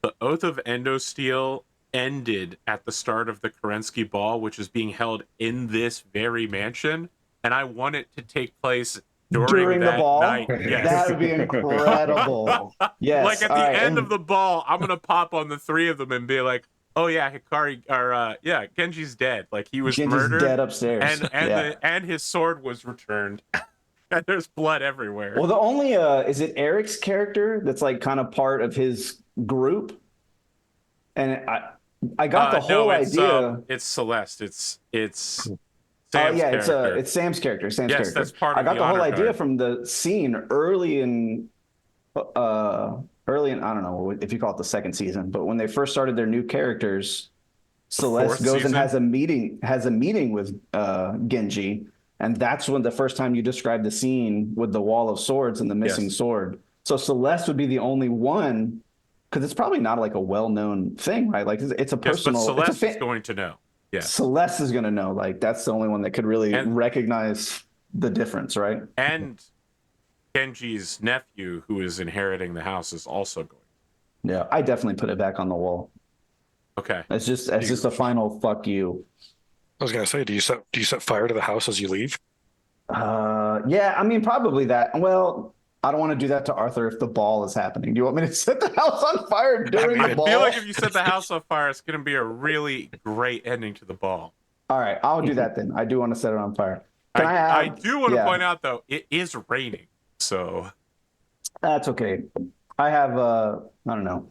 the Oath of Endosteel ended at the start of the Kerensky Ball, which is being held in this very mansion. And I want it to take place during the ball night. Yes. That would be incredible. Yes. Like at the end of the ball, I'm gonna pop on the three of them and be like, "Oh yeah, Hikari, or Genji's dead. Like he was murdered, dead upstairs, and his sword was returned, and there's blood everywhere." Well, the only is it Eric's character that's like kind of part of his group, and I got the whole idea. It's Celeste. It's. Sam's it's Sam's character. Yes, that's part of I got the whole idea from the scene early in I don't know if you call it the second season, but when they first started their new characters, Celeste goes and has a meeting with Genji, and that's when the first time you described the scene with the wall of swords and the missing sword. So Celeste would be the only one, because it's probably not like a well-known thing, right? Like it's a personal. But Celeste is going to know. Yeah. Celeste is going to know. Like that's the only one that could really recognize the difference, right? And Genji's nephew, who is inheriting the house, is also going. Yeah, I definitely put it back on the wall. Okay. It's just a final fuck you. I was gonna say, do you set fire to the house as you leave? Yeah, I mean probably that. Well, I don't want to do that to Arthur if the ball is happening. Do you want me to set the house on fire during the ball? I feel like if you set the house on fire, it's going to be a really great ending to the ball. All right, I'll do that then. I do want to set it on fire. I do want to point out, though, it is raining, so... That's okay. I have, I don't know,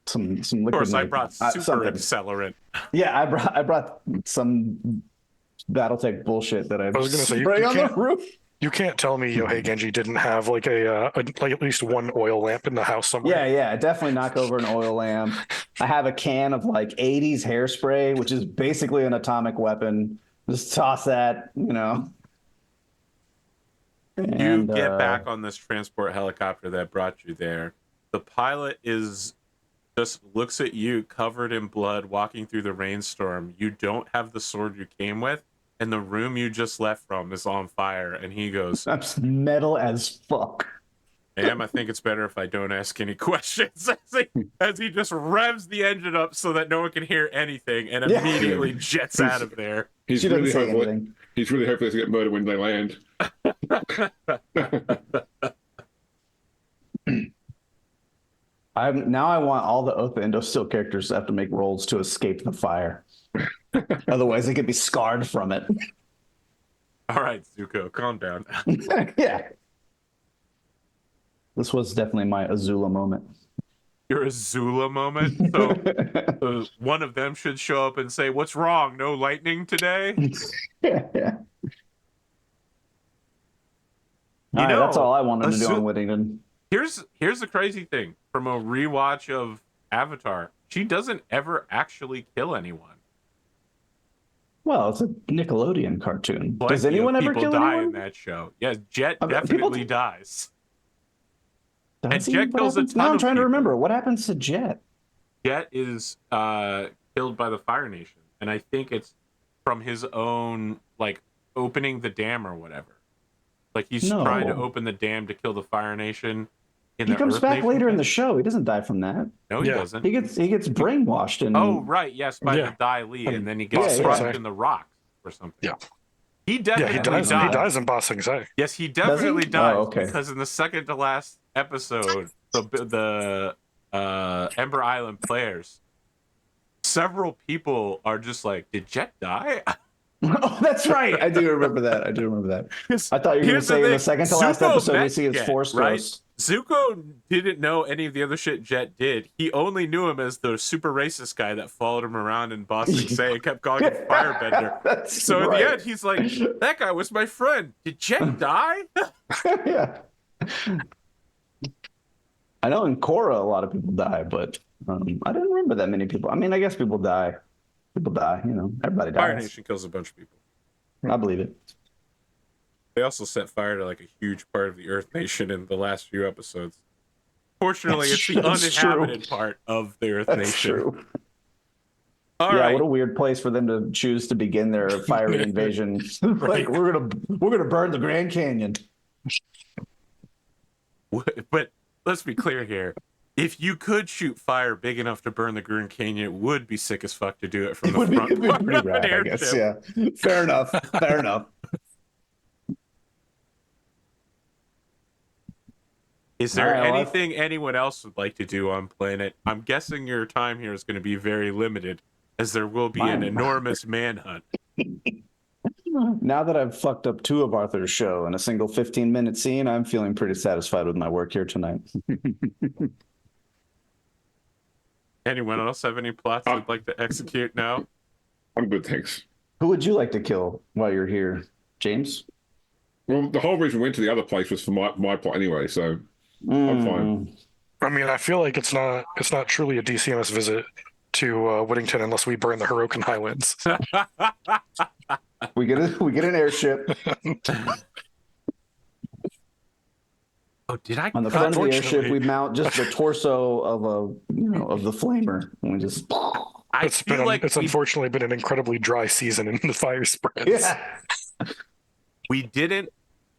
some liquid. Of course, I brought super accelerant. Yeah, I brought some Battletech bullshit that I was going to say, spray on the roof. You can't tell me Yohei Genji didn't have like like at least one oil lamp in the house somewhere. Yeah, definitely knock over an oil lamp. I have a can of like 80s hairspray, which is basically an atomic weapon. Just toss that, you know. You get back on this transport helicopter that brought you there. The pilot just looks at you covered in blood, walking through the rainstorm. You don't have the sword you came with. And the room you just left from is on fire. And he goes, "That's metal as fuck. Ma'am, I think it's better if I don't ask any questions." As he just revs the engine up so that no one can hear anything and immediately jets out of there. He's really hoping he doesn't get murdered when they land. I want all the Oath of Endosteel characters to have to make rolls to escape the fire. Otherwise, they could be scarred from it. All right, Zuko, calm down. Yeah. This was definitely my Azula moment. Your Azula moment? So one of them should show up and say, "What's wrong? No lightning today?" Yeah. That's all I wanted to do on Whittington. Here's the crazy thing. From a rewatch of Avatar, she doesn't ever actually kill anyone. Well, it's a Nickelodeon cartoon. Plenty Does anyone of ever people kill die anyone? in that show? Yeah, Jet I mean, definitely dies. Does And he? Jet What kills a happens? ton Now I'm of trying to people. remember. What happens to Jet? Jet is killed by the Fire Nation, and I think it's from his own like opening the dam or whatever. Like he's trying to No. open the dam to kill the Fire Nation. He comes back later in the show. He doesn't die from that. No, he doesn't. He gets brainwashed and Oh, right, yes, by the Dai Li, and then he gets crushed in the rocks or something. Yeah. He definitely dies. He dies in Ba Sing Se. Yes, he definitely dies okay. because in the second to last episode, the Ember Island players, several people are just like, "Did Jet die?" Oh, that's right. I do remember that. I thought you were going to say in the second to last episode we see his Force Ghost. Zuko didn't know any of the other shit Jet did. He only knew him as the super racist guy that followed him around in Ba Sing Se and kept calling him Firebender. So in the end, he's like, "That guy was my friend. Did Jet die?" Yeah. I know in Korra a lot of people die, but I didn't remember that many people. I mean, I guess people die. People die, you know. Everybody dies. Fire Nation kills a bunch of people. I believe it. They also set fire to like a huge part of the Earth Nation in the last few episodes. Fortunately, it's the uninhabited part of the Earth Nation. True. All right. What a weird place for them to choose to begin their fiery invasion. Like we're gonna burn the Grand Canyon. But let's be clear here. If you could shoot fire big enough to burn the Grand Canyon, it would be sick as fuck to do it from the front. It'd be pretty rad, I guess. Yeah. Fair enough. Fair enough. Is there anything anyone else would like to do on planet? I'm guessing your time here is going to be very limited, as there will be an enormous manhunt. Now that I've fucked up 2 of Arthur's show in a single 15-minute scene, I'm feeling pretty satisfied with my work here tonight. Anyone else have any plots they'd like to execute now? I'm good, thanks. Who would you like to kill while you're here, James? Well, the whole reason we went to the other place was for my plot anyway, so I'm fine. I mean, I feel like it's not truly a DCMS visit to Whittington unless we burn the Hirokan Highlands. We get an airship. Oh, did I? On the front of the airship, we mount just the torso of the flamer, and we just. It's unfortunately been an incredibly dry season in the fire spreads. Yeah. We didn't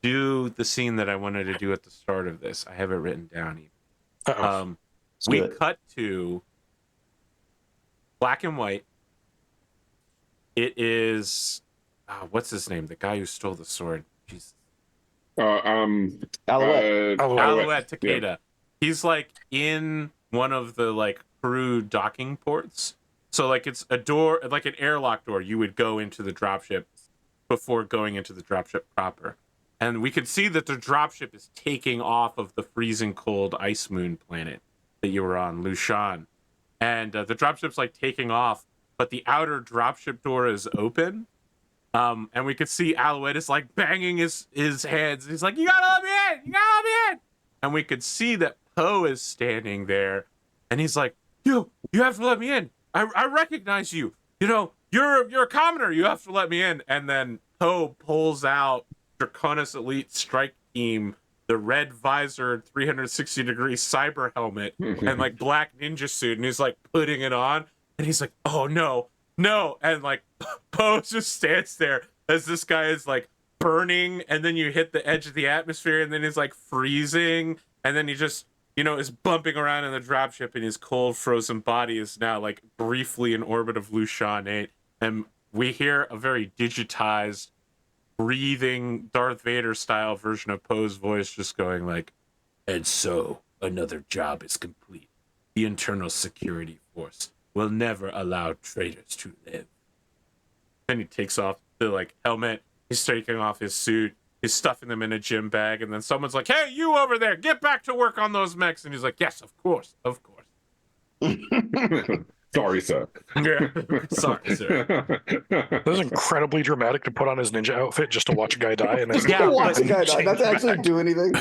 do the scene that I wanted to do at the start of this. I have it written down even. We cut to black and white. It is what's his name? The guy who stole the sword. Jesus. Alouette. Alouette Takeda. Yeah. He's like in one of the like crew docking ports. So like it's a door, like an airlock door. You would go into the dropship before going into the dropship proper. And we could see that the dropship is taking off of the freezing cold ice moon planet that you were on, Lushan. And the dropship's like taking off, but the outer dropship door is open. And we could see Alouette is like banging his hands. He's like, "You gotta let me in! You gotta let me in!" And we could see that Poe is standing there, and he's like, You have to let me in. I recognize you. You know, you're a commoner. You have to let me in." And then Poe pulls out Draconis Elite Strike Team, the red visor, 360-degree cyber helmet, and like black ninja suit, and he's like putting it on, and he's like, "Oh no. No," and like Poe just stands there as this guy is like burning, and then you hit the edge of the atmosphere, and then he's like freezing, and then he just, is bumping around in the dropship, and his cold frozen body is now like briefly in orbit of Lushan 8, and we hear a very digitized, breathing Darth Vader style version of Poe's voice just going like, "And so another job is complete. The internal security force will never allow traitors to live." Then he takes off the like helmet, he's taking off his suit, he's stuffing them in a gym bag, and then someone's like, "Hey, you over there, get back to work on those mechs." And he's like, "Yes, of course." Sorry, sir. Yeah, sorry, sir. That was incredibly dramatic to put on his ninja outfit just to watch a guy die, and then watch a guy die, not to actually do anything.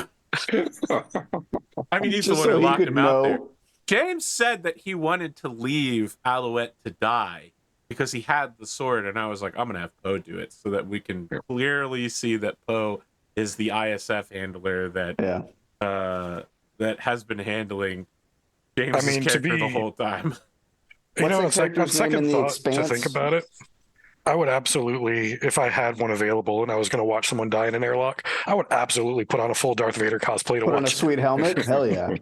I mean, he's Just the one so who he locked could him out there. know. James said that he wanted to leave Alouette to die because he had the sword, and I was like, I'm gonna have Poe do it so that we can clearly see that Poe is the ISF handler that that has been handling James's character the whole time. You know, What's that on character's name in second the thought, Expanse? to think about it, I would absolutely, if I had one available and I was going to watch someone die in an airlock, I would absolutely put on a full Darth Vader cosplay to Put on a watch. sweet helmet? Hell yeah.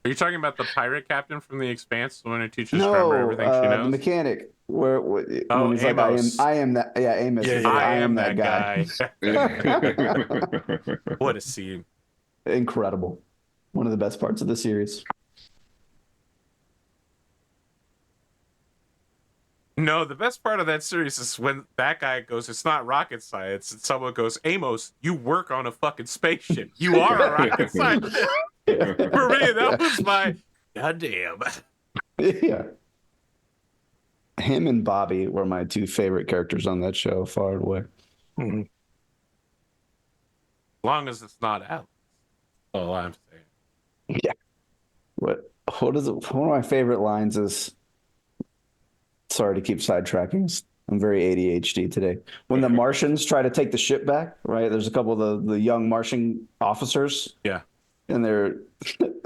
Are you talking about the pirate captain from the Expanse, the one who teaches Trevor everything she knows? The mechanic. When he's Amos. like, I am that. Yeah, Amos. Yeah, is yeah. like, I am that guy. Yeah. What a scene. Incredible. One of the best parts of the series. No, the best part of that series is when that guy goes, it's not rocket science, and someone goes, Amos, you work on a fucking spaceship. You are a rocket scientist. For me, that was my goddamn. Yeah. Him and Bobby were my two favorite characters on that show, far and away. Mm-hmm. As long as it's not Alex. That's all I'm saying. Yeah. One of my favorite lines is, sorry to keep sidetracking. I'm very ADHD today. When the Martians try to take the ship back, right? There's a couple of the young Martian officers. Yeah. And they're,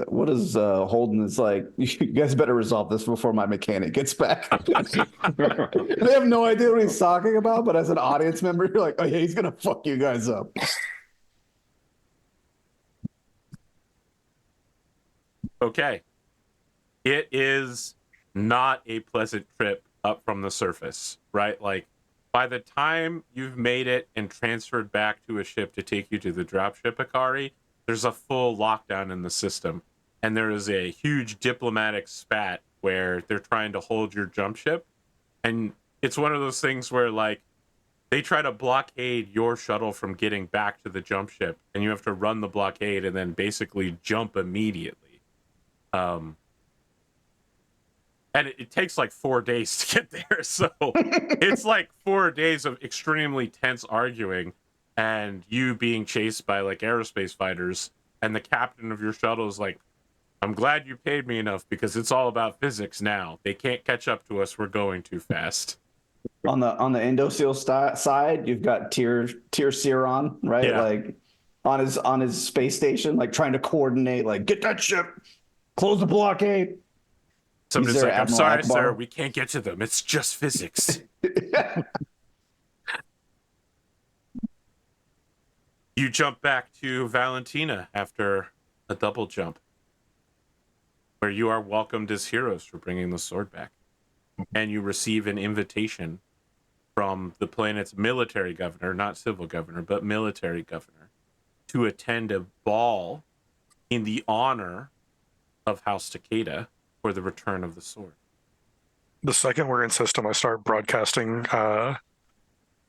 what is Holden is like, you guys better resolve this before my mechanic gets back. They have no idea what he's talking about, but as an audience member, you're like, oh yeah, he's going to fuck you guys up. Okay. It is not a pleasant trip up from the surface, right? Like, by the time you've made it and transferred back to a ship to take you to the dropship Akari, there's a full lockdown in the system. And there is a huge diplomatic spat where they're trying to hold your jump ship. And it's one of those things where, like, they try to blockade your shuttle from getting back to the jump ship, and you have to run the blockade and then basically jump immediately. And it takes like 4 days to get there. So it's like 4 days of extremely tense arguing and you being chased by like aerospace fighters. And the captain of your shuttle is like, I'm glad you paid me enough because it's all about physics now. They can't catch up to us. We're going too fast. On the Endosteel side, you've got Tier Siron, right? Yeah. Like on his space station, like trying to coordinate, like, get that ship, close the blockade. Somebody's like, I'm sorry, Akbar. sir, we can't get to them. It's just physics. You jump back to Valentina after a double jump, where you are welcomed as heroes for bringing the sword back. And you receive an invitation from the planet's military governor, not civil governor, but military governor, to attend a ball in the honor of House Takeda for the return of the sword. The second we're in system, I start broadcasting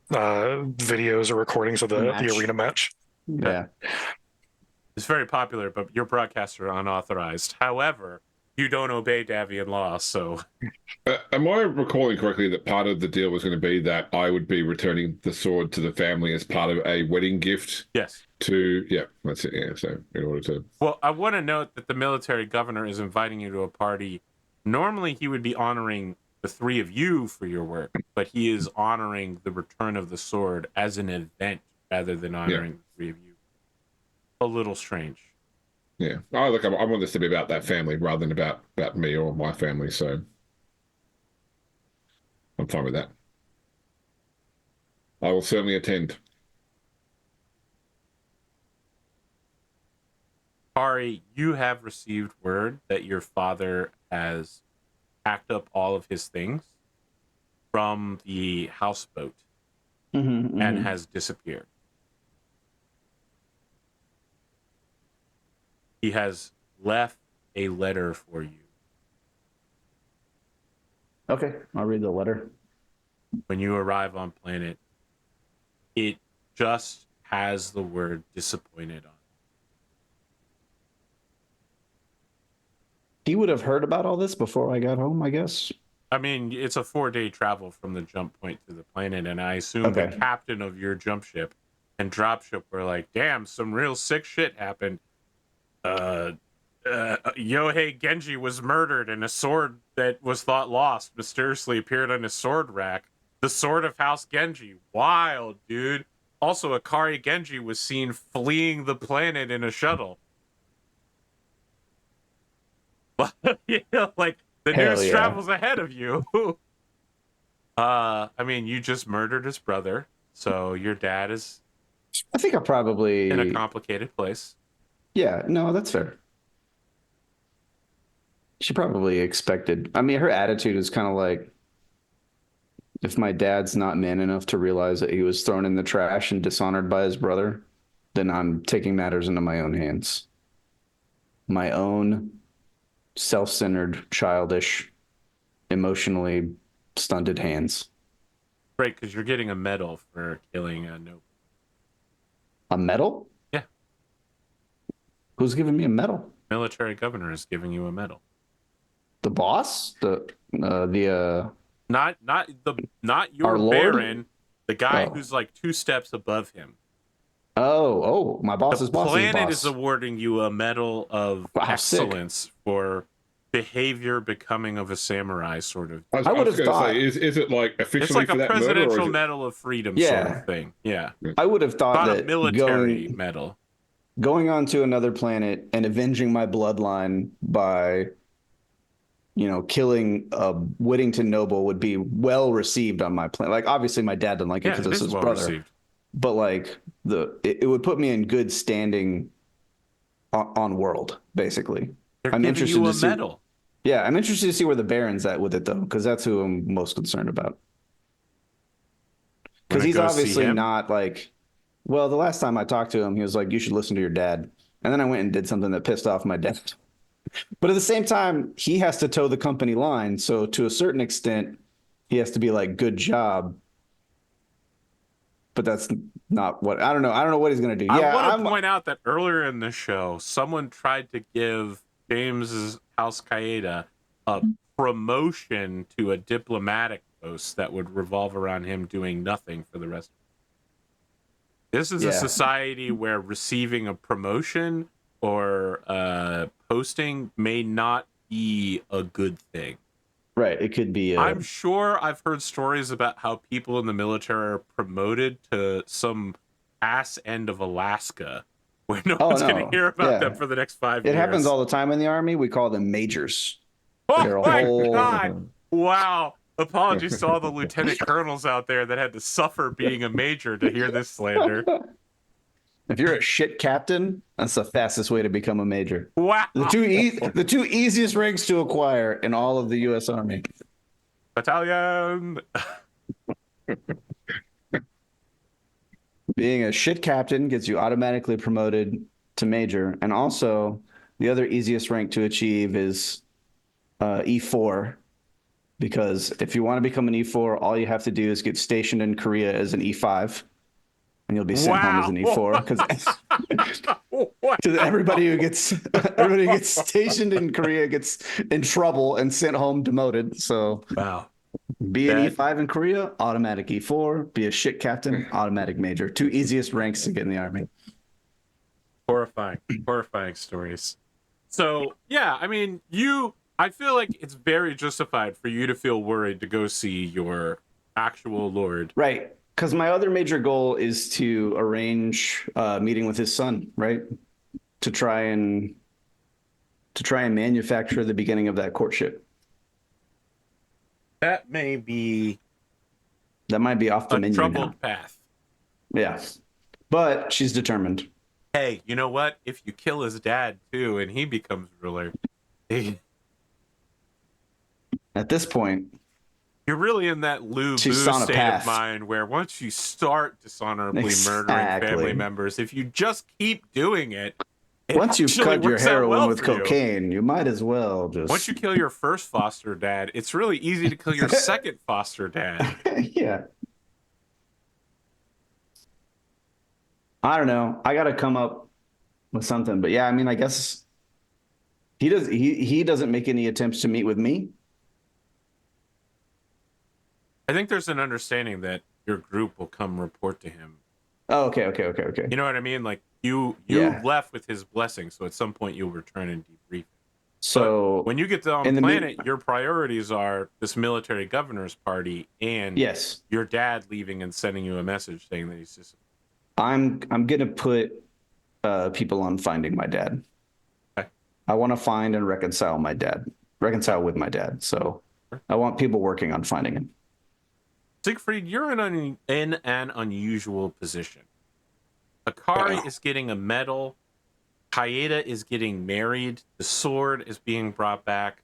videos or recordings of the arena match. Yeah. It's very popular, but your broadcasts are unauthorized. However, you don't obey Davian law, so... Am I recalling correctly that part of the deal was going to be that I would be returning the sword to the family as part of a wedding gift? Yes. Yeah, that's it. Yeah, so in order to... Well, I want to note that the military governor is inviting you to a party. Normally, he would be honoring the three of you for your work, but he is honoring the return of the sword as an event rather than honoring the three of you. A little strange. Yeah. Oh, look, I want this to be about that family rather than about me or my family, so I'm fine with that. I will certainly attend. Ari, you have received word that your father has packed up all of his things from the houseboat and has disappeared. He has left a letter for you. Okay, I'll read the letter. When you arrive on planet, it just has the word disappointed on it. He would have heard about all this before I got home, I guess. I mean, it's a 4-day travel from the jump point to the planet, and I assume the captain of your jump ship and drop ship were like, damn, some real sick shit happened. Yohei Genji was murdered, and a sword that was thought lost mysteriously appeared on his sword rack. The sword of House Genji. Wild, dude. Also, Akari Genji was seen fleeing the planet in a shuttle. You know, like, the Hell news yeah. travels ahead of you. I mean, you just murdered his brother, so your dad is I think I probably in a complicated place. Yeah, no, that's fair. She probably expected. I mean, her attitude is kind of like, if my dad's not man enough to realize that he was thrown in the trash and dishonored by his brother, then I'm taking matters into my own hands. My own self-centered, childish, emotionally stunted hands. Right, because you're getting a medal for killing a noble. A medal? Yeah. Who's giving me a medal? Military governor is giving you a medal. The boss? Not your Our Lord? baron, the guy Oh. who's like 2 steps above him. Oh, my boss's The boss's planet boss. is awarding you a medal of Wow, excellence for behavior becoming of a samurai, sort of. I would was have going to thought- say, is it like It's officially like for a that murder, or presidential is it... medal of freedom Yeah. sort of thing. Yeah. I would have thought Not a that military medal. going on to another planet and avenging my bloodline by, killing a Whittington noble would be well received on my planet. Like, obviously my dad didn't like it Yeah, because it it's is his well brother. received. But like it would put me in good standing on world, basically. They're I'm giving interested you to a see. medal. Yeah, I'm interested to see where the Baron's at with it though, because that's who I'm most concerned about. Because Wanna he's go see obviously him? not like. Well, the last time I talked to him, he was like, "You should listen to your dad," and then I went and did something that pissed off my dad. But at the same time, he has to toe the company line, so to a certain extent, he has to be like, "Good job." But that's not what I don't know. I don't know what he's gonna do. Yeah, I want to point out that earlier in the show, someone tried to give James's house Kyeda a promotion to a diplomatic post that would revolve around him doing nothing for the rest. This is a society where receiving a promotion or posting may not be a good thing. Right. It could be. I'm sure I've heard stories about how people in the military are promoted to some ass end of Alaska where no one's going to hear about them for the next 5 years. It happens all the time in the Army. We call them majors. Oh my God. Wow. Apologies to all the lieutenant colonels out there that had to suffer being a major to hear this slander. If you're a shit captain, that's the fastest way to become a major. Wow. The two easiest ranks to acquire in all of the U.S. Army. Battalion. Being a shit captain gets you automatically promoted to major, and also the other easiest rank to achieve is E4. Because if you want to become an E4, all you have to do is get stationed in Korea as an E5. And you'll be sent home as an E4 because everybody who gets stationed in Korea gets in trouble and sent home demoted. So wow, be an E5 in Korea, automatic E4. Be a shit captain, automatic major. 2 easiest ranks to get in the Army. Horrifying stories. So yeah, I mean, I feel like it's very justified for you to feel worried to go see your actual lord, right? Because my other major goal is to arrange a meeting with his son, right? To try and manufacture the beginning of that courtship. That might be off the menu troubled now. Path. Yeah, but she's determined. Hey, you know what? If you kill his dad too, and he becomes ruler, at this point, you're really in that Lou Boo state of mind where once you start dishonorably murdering family members, if you just keep doing it, once you've cut your heroin with cocaine, you might as well just. Once you kill your first foster dad, it's really easy to kill your second foster dad. Yeah. I don't know. I got to come up with something, but yeah, I mean, I guess he doesn't make any attempts to meet with me. I think there's an understanding that your group will come report to him. Oh, okay. You know what I mean? Like, You Yeah. left with his blessing, so at some point you'll return and debrief. So but when you get to on in the planet, your priorities are this military governor's party and yes, your dad leaving and sending you a message saying that he's just. I'm gonna put people on finding my dad. Okay. I want to find and reconcile with my dad. So I want people working on finding him. Siegfried, you're in an unusual position. Akari is getting a medal. Kyeda is getting married. The sword is being brought back.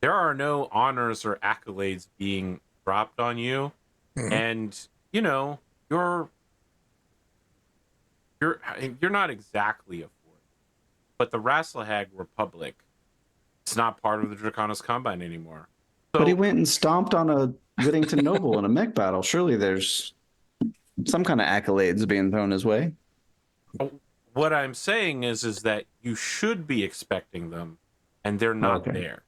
There are no honors or accolades being dropped on you. Mhm. And, you know, you're not exactly a fort. But the Rasselhag Republic, it's not part of the Draconis Combine anymore. So, But he went and stomped on a Whittington noble in a mech battle. Surely there's some kind of accolades being thrown his way. what I'm saying is that you should be expecting them, and they're not there.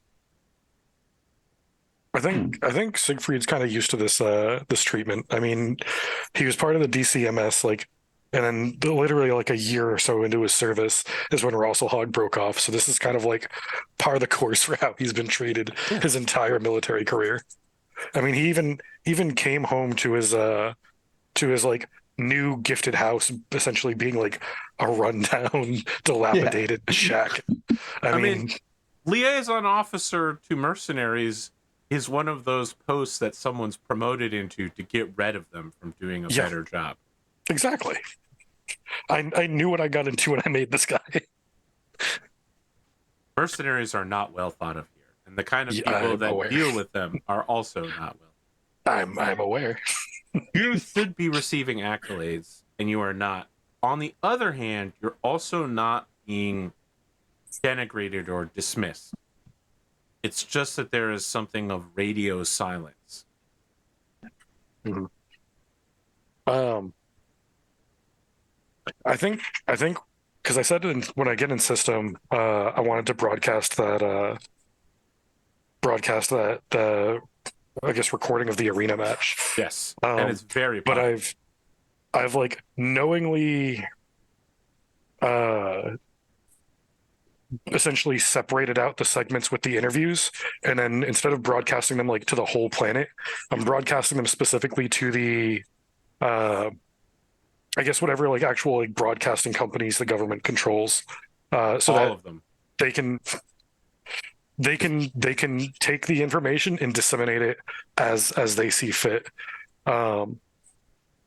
I think Siegfried's kind of used to this treatment. I mean, he was part of the DCMS, like, and then literally like a year or so into his service is when Rasselhag broke off. So this is kind of like par the course for how he's been treated his entire military career. I mean, he even came home to his like new gifted house, essentially being like a rundown, dilapidated shack. I mean, liaison officer to mercenaries is one of those posts that someone's promoted into to get rid of them from doing a better job. Exactly. I knew what I got into when I made this guy. Mercenaries are not well thought of here, and the kind of people that deal with them are also not well. I'm aware. You should be receiving accolades, and you are not. On the other hand, you're also not being denigrated or dismissed. It's just that there is something of radio silence. Mm-hmm. I think because I said when I get in system, I wanted to broadcast the I guess recording of the arena match. Yes, and it's very popular. But I've like knowingly essentially separated out the segments with the interviews, and then instead of broadcasting them like to the whole planet, I'm broadcasting them specifically to the I guess whatever like actual like broadcasting companies the government controls, so all that of them. they can take the information and disseminate it as they see fit. So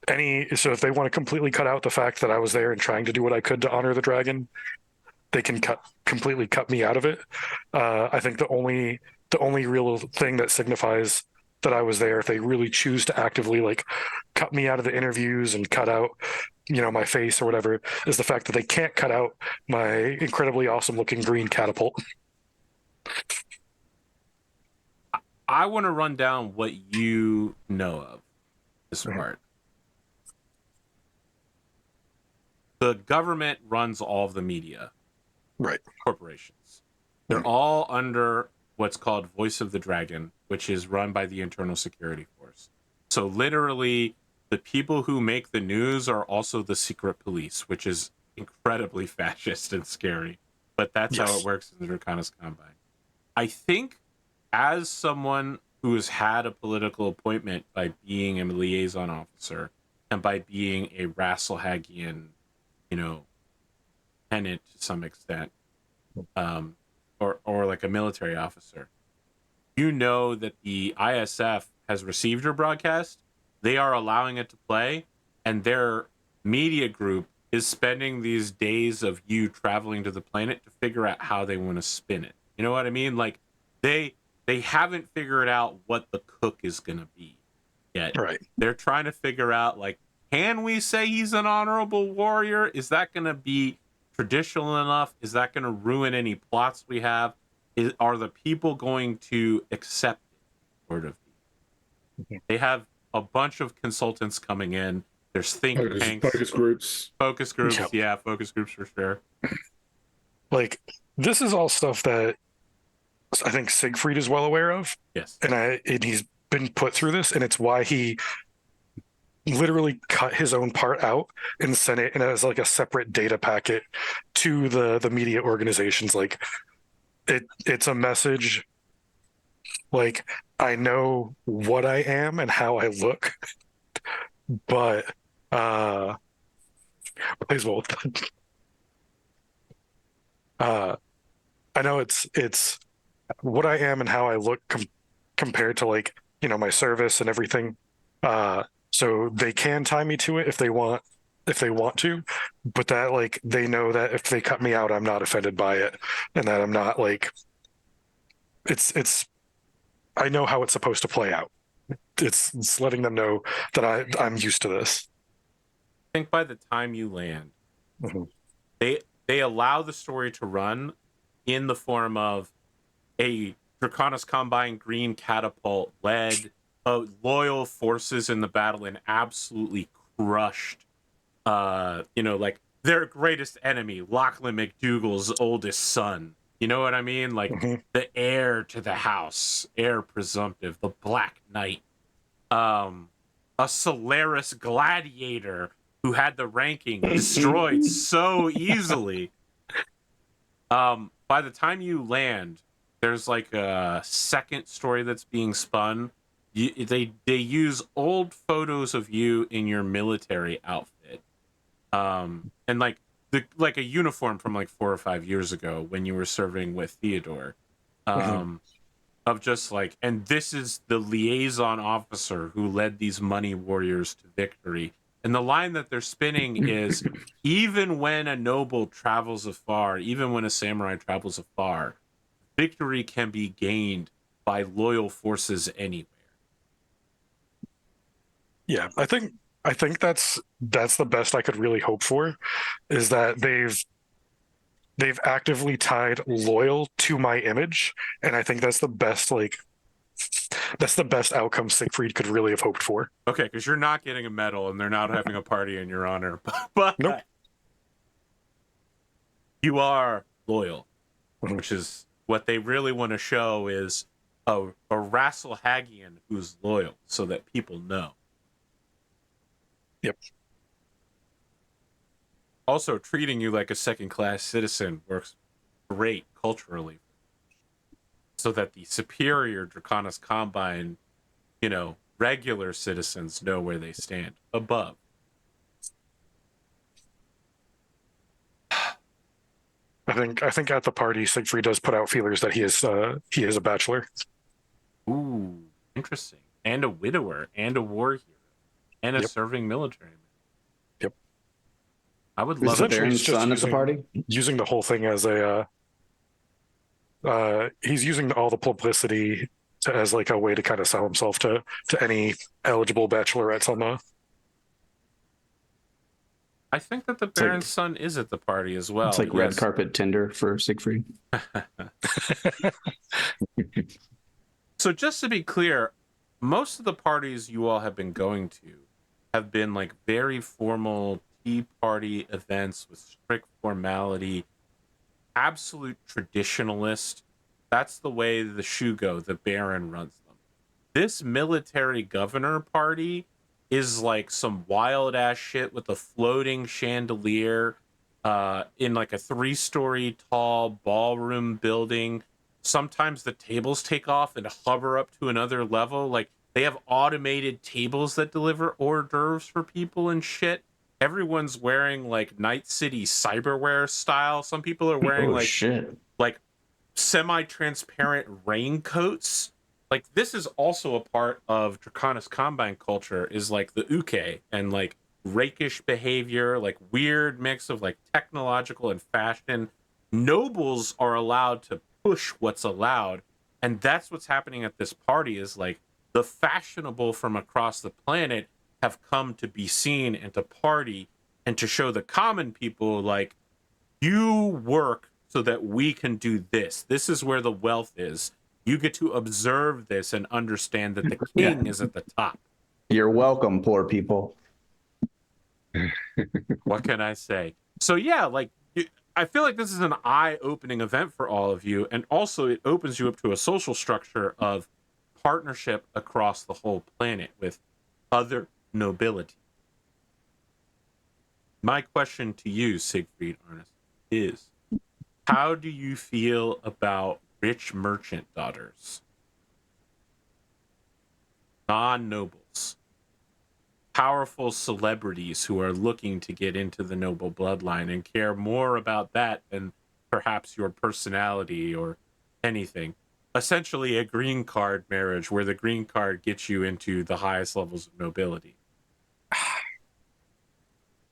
if they want to completely cut out the fact that I was there and trying to do what I could to honor the dragon, they can completely cut me out of it. I think the only real thing that signifies that I was there, if they really choose to actively like cut me out of the interviews and cut out, you know, my face or whatever, is the fact that they can't cut out my incredibly awesome looking green catapult. I want to run down what you know of this part. The government runs all of the media. Right. Corporations. They're all under what's called Voice of the Dragon, which is run by the Internal Security Force. So literally, the people who make the news are also the secret police, which is incredibly fascist and scary. But that's how it works in the Draconis Combine. I think as someone who has had a political appointment by being a liaison officer and by being a Rasselhagian, you know, tenant to some extent, or like a military officer, you know that the ISF has received your broadcast, they are allowing it to play, and their media group is spending these days of you traveling to the planet to figure out how they want to spin it. You know what I mean? Like they haven't figured out what the cook is going to be yet. Right. They're trying to figure out, like, can we say he's an honorable warrior? Is that going to be traditional enough? Is that going to ruin any plots we have? Are the people going to accept it? Sort of. They have a bunch of consultants coming in. There's think tanks. Focus groups. Focus groups, Yep. yeah, focus groups for sure. Like, this is all stuff that I think Siegfried is well aware of. Yes. And he's been put through this, and it's why he literally cut his own part out and sent it as like a separate data packet to the media organizations. Like it's a message like, I know what I am and how I look, but please well I know it's what I am and how I look compared to, like, my service and everything. So they can tie me to it if they want to, but that, like, they know that if they cut me out, I'm not offended by it, and that I'm not like, it's I know how it's supposed to play out. It's letting them know that I'm used to this. I think by the time you land, Mm-hmm. they allow the story to run in the form of a Draconis Combine green catapult led loyal forces in the battle and absolutely crushed, like their greatest enemy, Lachlan McDougal's oldest son. You know what I mean? Like the heir to the house, heir presumptive, the Black Knight, a Solaris gladiator who had the ranking destroyed so easily. By the time you land, there's like a second story that's being spun. They use old photos of you in your military outfit, and like a uniform from like 4 or 5 years ago when you were serving with Theodore, of just like, and this is the liaison officer who led these money warriors to victory. And the line that they're spinning is, even when a noble travels afar, even when a samurai travels afar, victory can be gained by loyal forces anywhere. Yeah, I think that's the best I could really hope for, is that they've actively tied loyal to my image, and I think that's the best outcome Siegfried could really have hoped for. Okay, because you're not getting a medal and they're not having a party in your honor, but Nope. You are loyal, which is what they really want to show, is a Rasselhagian who's loyal, so that people know. Yep. Also, treating you like a second-class citizen works great culturally, so that the superior Draconis Combine, regular citizens know where they stand above. I think at the party, Siegfried does put out feelers that he is a bachelor. Ooh, interesting. And a widower, and a war hero, and a serving military man. Yep. I would love a Baron's son at the party. Using the whole thing as a he's using all the publicity as like a way to kind of sell himself to any eligible bachelorettes on the. I think that the Baron's son is at the party as well. It's like red carpet Tinder for Siegfried. So just to be clear, most of the parties you all have been going to have been like very formal tea party events with strict formality, absolute traditionalist. That's the way the Shugo, the Baron, runs them. This military governor party is like some wild ass shit with a floating chandelier in like a 3-story tall ballroom building. Sometimes the tables take off and hover up to another level. Like, they have automated tables that deliver hors d'oeuvres for people and shit. Everyone's wearing like Night City cyberwear style. Some people are wearing like semi-transparent raincoats. Like, this is also a part of Draconis Combine culture, is like the uke and like rakish behavior, like weird mix of like technological and fashion. Nobles are allowed to push what's allowed, and that's what's happening at this party, is like the fashionable from across the planet have come to be seen and to party and to show the common people, like, you work so that we can do this. This is where the wealth is. You get to observe this and understand that the king is at the top. You're welcome, poor people. What can I say? So yeah, like, I feel like this is an eye-opening event for all of you, and also it opens you up to a social structure of partnership across the whole planet with other nobility. My question to you, Siegfried Arnsson, is how do you feel about rich merchant daughters? Non-nobles. Powerful celebrities who are looking to get into the noble bloodline and care more about that than perhaps your personality or anything. Essentially a green card marriage where the green card gets you into the highest levels of nobility.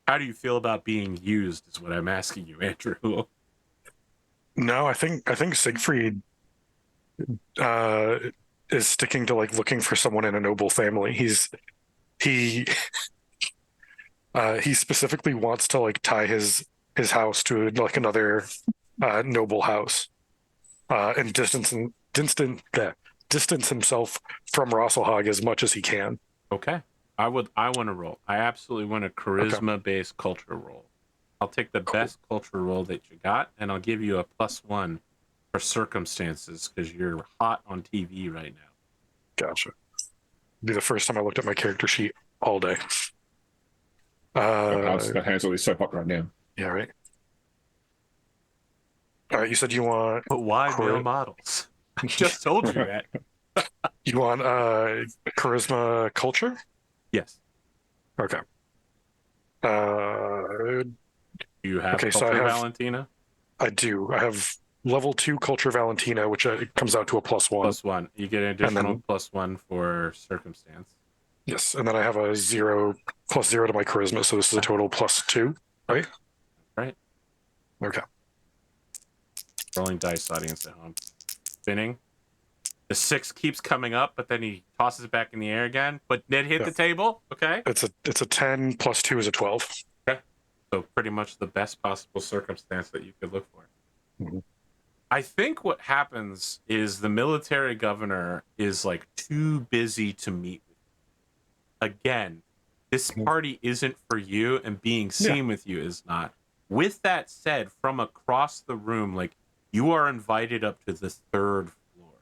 How do you feel about being used is what I'm asking you, Andrew. No, I think Siegfried is sticking to like looking for someone in a noble family. He specifically wants to like tie his house to like another noble house and distance himself from Rosselhog as much as he can. Okay. I want to roll. I absolutely want a charisma-based culture roll. I'll take the best culture roll that you got, and I'll give you a +1 for circumstances because you're hot on TV right now. Gotcha. It'll be the first time I looked at my character sheet all day. That hand's always so hot right now. Yeah, right. All right, you said you want... But why male models? I just told you that. You want charisma culture? Yes. Okay. Do you have culture Valentina? I do. I have level 2 culture Valentina, which comes out to a +1. +1. You get an additional +1 for circumstance. Yes, and then I have a +0 to my charisma, so this is a total +2, right? Right. Okay. Rolling dice, audience at home. Spinning. The 6 keeps coming up, but then he tosses it back in the air again. But it hit the table. Okay. It's a 10 +2 is a 12. Okay. So pretty much the best possible circumstance that you could look for. Mm-hmm. I think what happens is the military governor is like too busy to meet with you. Again, this party isn't for you, and being seen with you is not. With that said, from across the room, like you are invited up to the 3rd floor.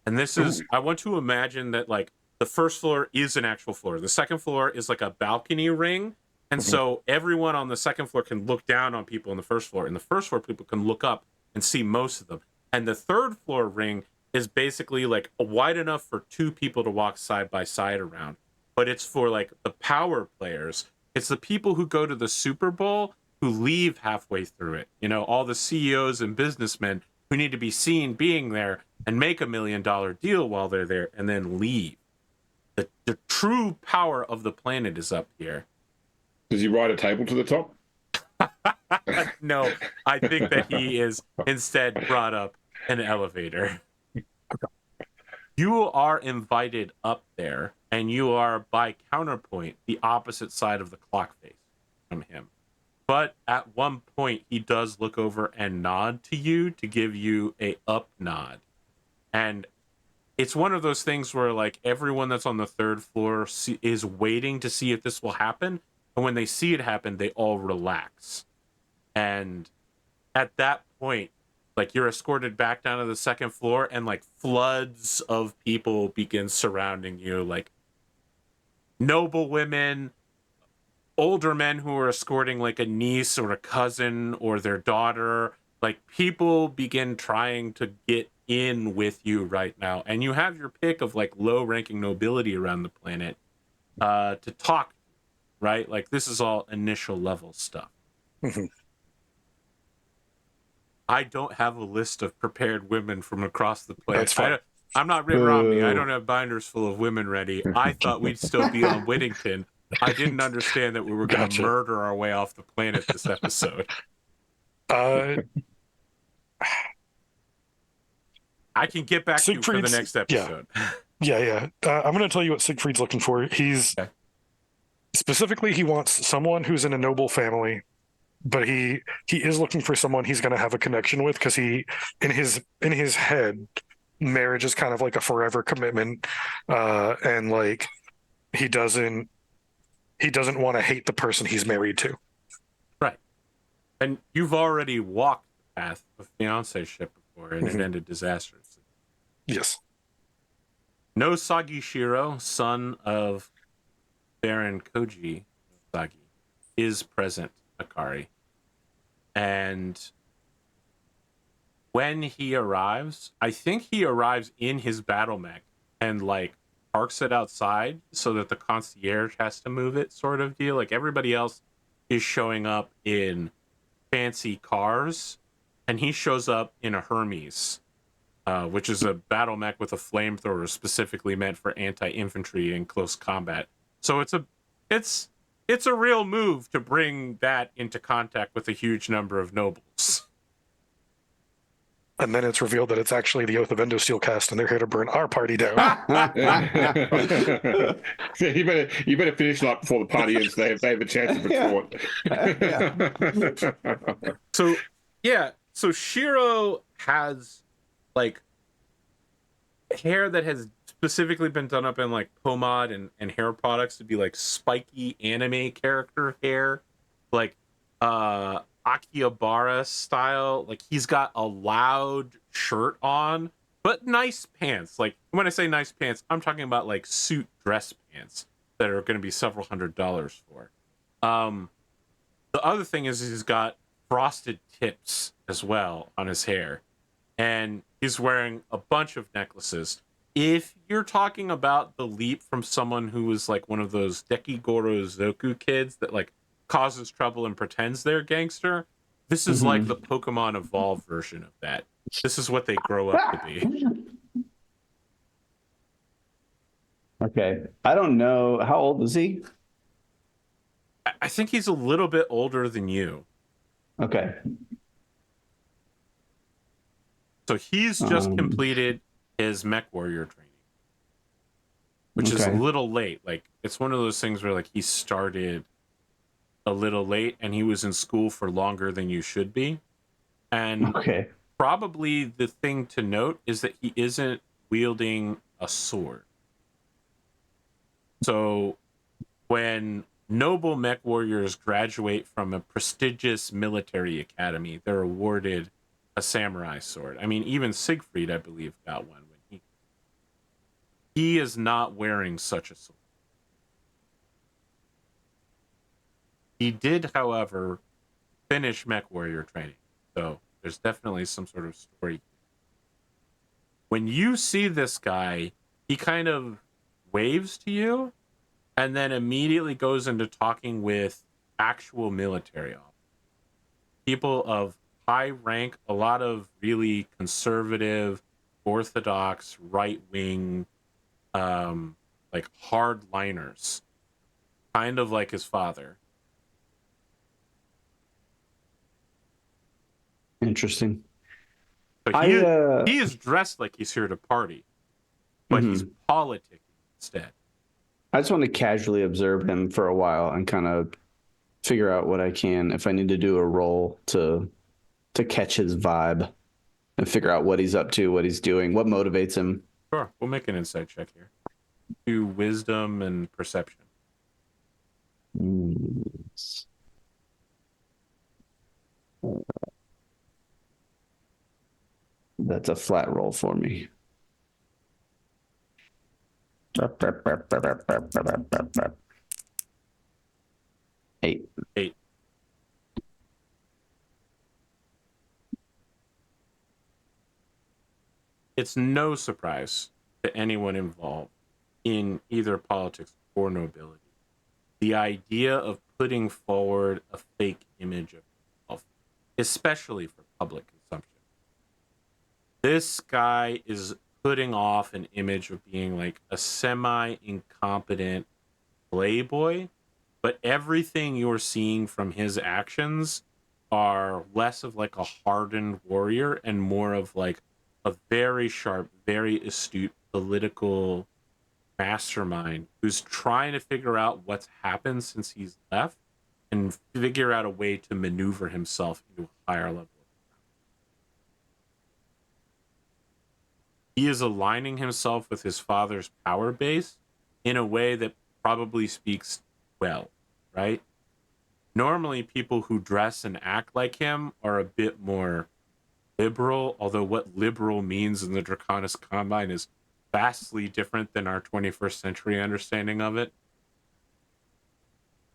And this is, I want to imagine that like the 1st floor is an actual floor. The 2nd floor is like a balcony ring. And so everyone on the 2nd floor can look down on people on the 1st floor. And the 1st floor people can look up and see most of them. And the 3rd floor ring is basically like wide enough for 2 people to walk side by side around. But it's for like the power players. It's the people who go to the Super Bowl who leave halfway through it. You know, all the CEOs and businessmen who need to be seen being there and make $1 million deal while they're there and then leave. The true power of the planet is up here. Does he ride a table to the top? No, I think that he is instead brought up an elevator. You are invited up there, and you are, by counterpoint, the opposite side of the clock face from him. But at one point, he does look over and nod to you to give you a up nod. And it's one of those things where, like, everyone that's on the 3rd floor is waiting to see if this will happen. And when they see it happen, they all relax. And at that point, like, you're escorted back down to the 2nd floor, and, like, floods of people begin surrounding you. Like, noble women, older men who are escorting, like, a niece or a cousin or their daughter. Like, people begin trying to get in with you right now. And you have your pick of, like, low-ranking nobility around the planet to talk, right? Like, this is all initial level stuff. I don't have a list of prepared women from across the planet. That's fine. I'm not Rick Romney. I don't have binders full of women ready. I thought we'd still be on Whittington. I didn't understand that we were going to murder our way off the planet this episode. I can get back to you for the next episode. Yeah. I'm going to tell you what Siegfried's looking for. He's specifically, he wants someone who's in a noble family, but he is looking for someone he's going to have a connection with, because he, in his head, marriage is kind of like a forever commitment, and like he doesn't want to hate the person he's married to. Right. And you've already walked the path of fiancé-ship before, and it ended disastrously. Yes. No Sagishiro, son of Baron Koji Sagi is present, Akari. And when he arrives, I think he arrives in his battle mech and like parks it outside so that the concierge has to move it, sort of deal. Like everybody else is showing up in fancy cars, and he shows up in a Hermes, which is a battle mech with a flamethrower specifically meant for anti-infantry and close combat. So it's a real move to bring that into contact with a huge number of nobles. And then it's revealed that it's actually the Oath of Endosteel cast, and they're here to burn our party down. You better finish it up before the party ends. They have a chance of retort. So Shiro has like hair that has specifically been done up in like pomade and hair products to be like spiky anime character hair, like Akihabara style. Like he's got a loud shirt on, but nice pants. Like when I say nice pants, I'm talking about like suit dress pants that are going to be several $100s for. The other thing is he's got frosted tips as well on his hair, and he's wearing a bunch of necklaces. If you're talking about the leap from someone who was like one of those Dekigoro Zoku kids that like causes trouble and pretends they're a gangster, this is like the Pokemon Evolve version of that. This is what they grow up to be. Okay. I don't know. How old is he? I think he's a little bit older than you. Okay. So he's just completed his Mech Warrior training, which is a little late. Like it's one of those things where like he started a little late and he was in school for longer than you should be. And probably the thing to note is that he isn't wielding a sword. So when noble mech warriors graduate from a prestigious military academy, they're awarded a samurai sword. I mean, even Siegfried, I believe, got one when he is not wearing such a sword. He did, however, finish mech warrior training, so there's definitely some sort of story. When you see this guy, he kind of waves to you and then immediately goes into talking with actual military officers, people of high rank, a lot of really conservative, orthodox, right-wing, like hardliners, kind of like his father. Interesting. So he is dressed like he's here to party, but he's politicking instead. I just want to casually observe him for a while and kind of figure out what I can, if I need to do a roll to catch his vibe and figure out what he's up to, what he's doing, what motivates him. Sure, we'll make an insight check here. Do wisdom and perception. That's a flat roll for me. Eight. It's no surprise to anyone involved in either politics or nobility the idea of putting forward a fake image of himself, especially for public consumption. This guy is putting off an image of being like a semi-incompetent playboy, but everything you're seeing from his actions are less of like a hardened warrior and more of like a very sharp, very astute political mastermind who's trying to figure out what's happened since he's left and figure out a way to maneuver himself into a higher level. He is aligning himself with his father's power base in a way that probably speaks well, right? Normally, people who dress and act like him are a bit more liberal, although what liberal means in the Draconis Combine is vastly different than our 21st century understanding of it.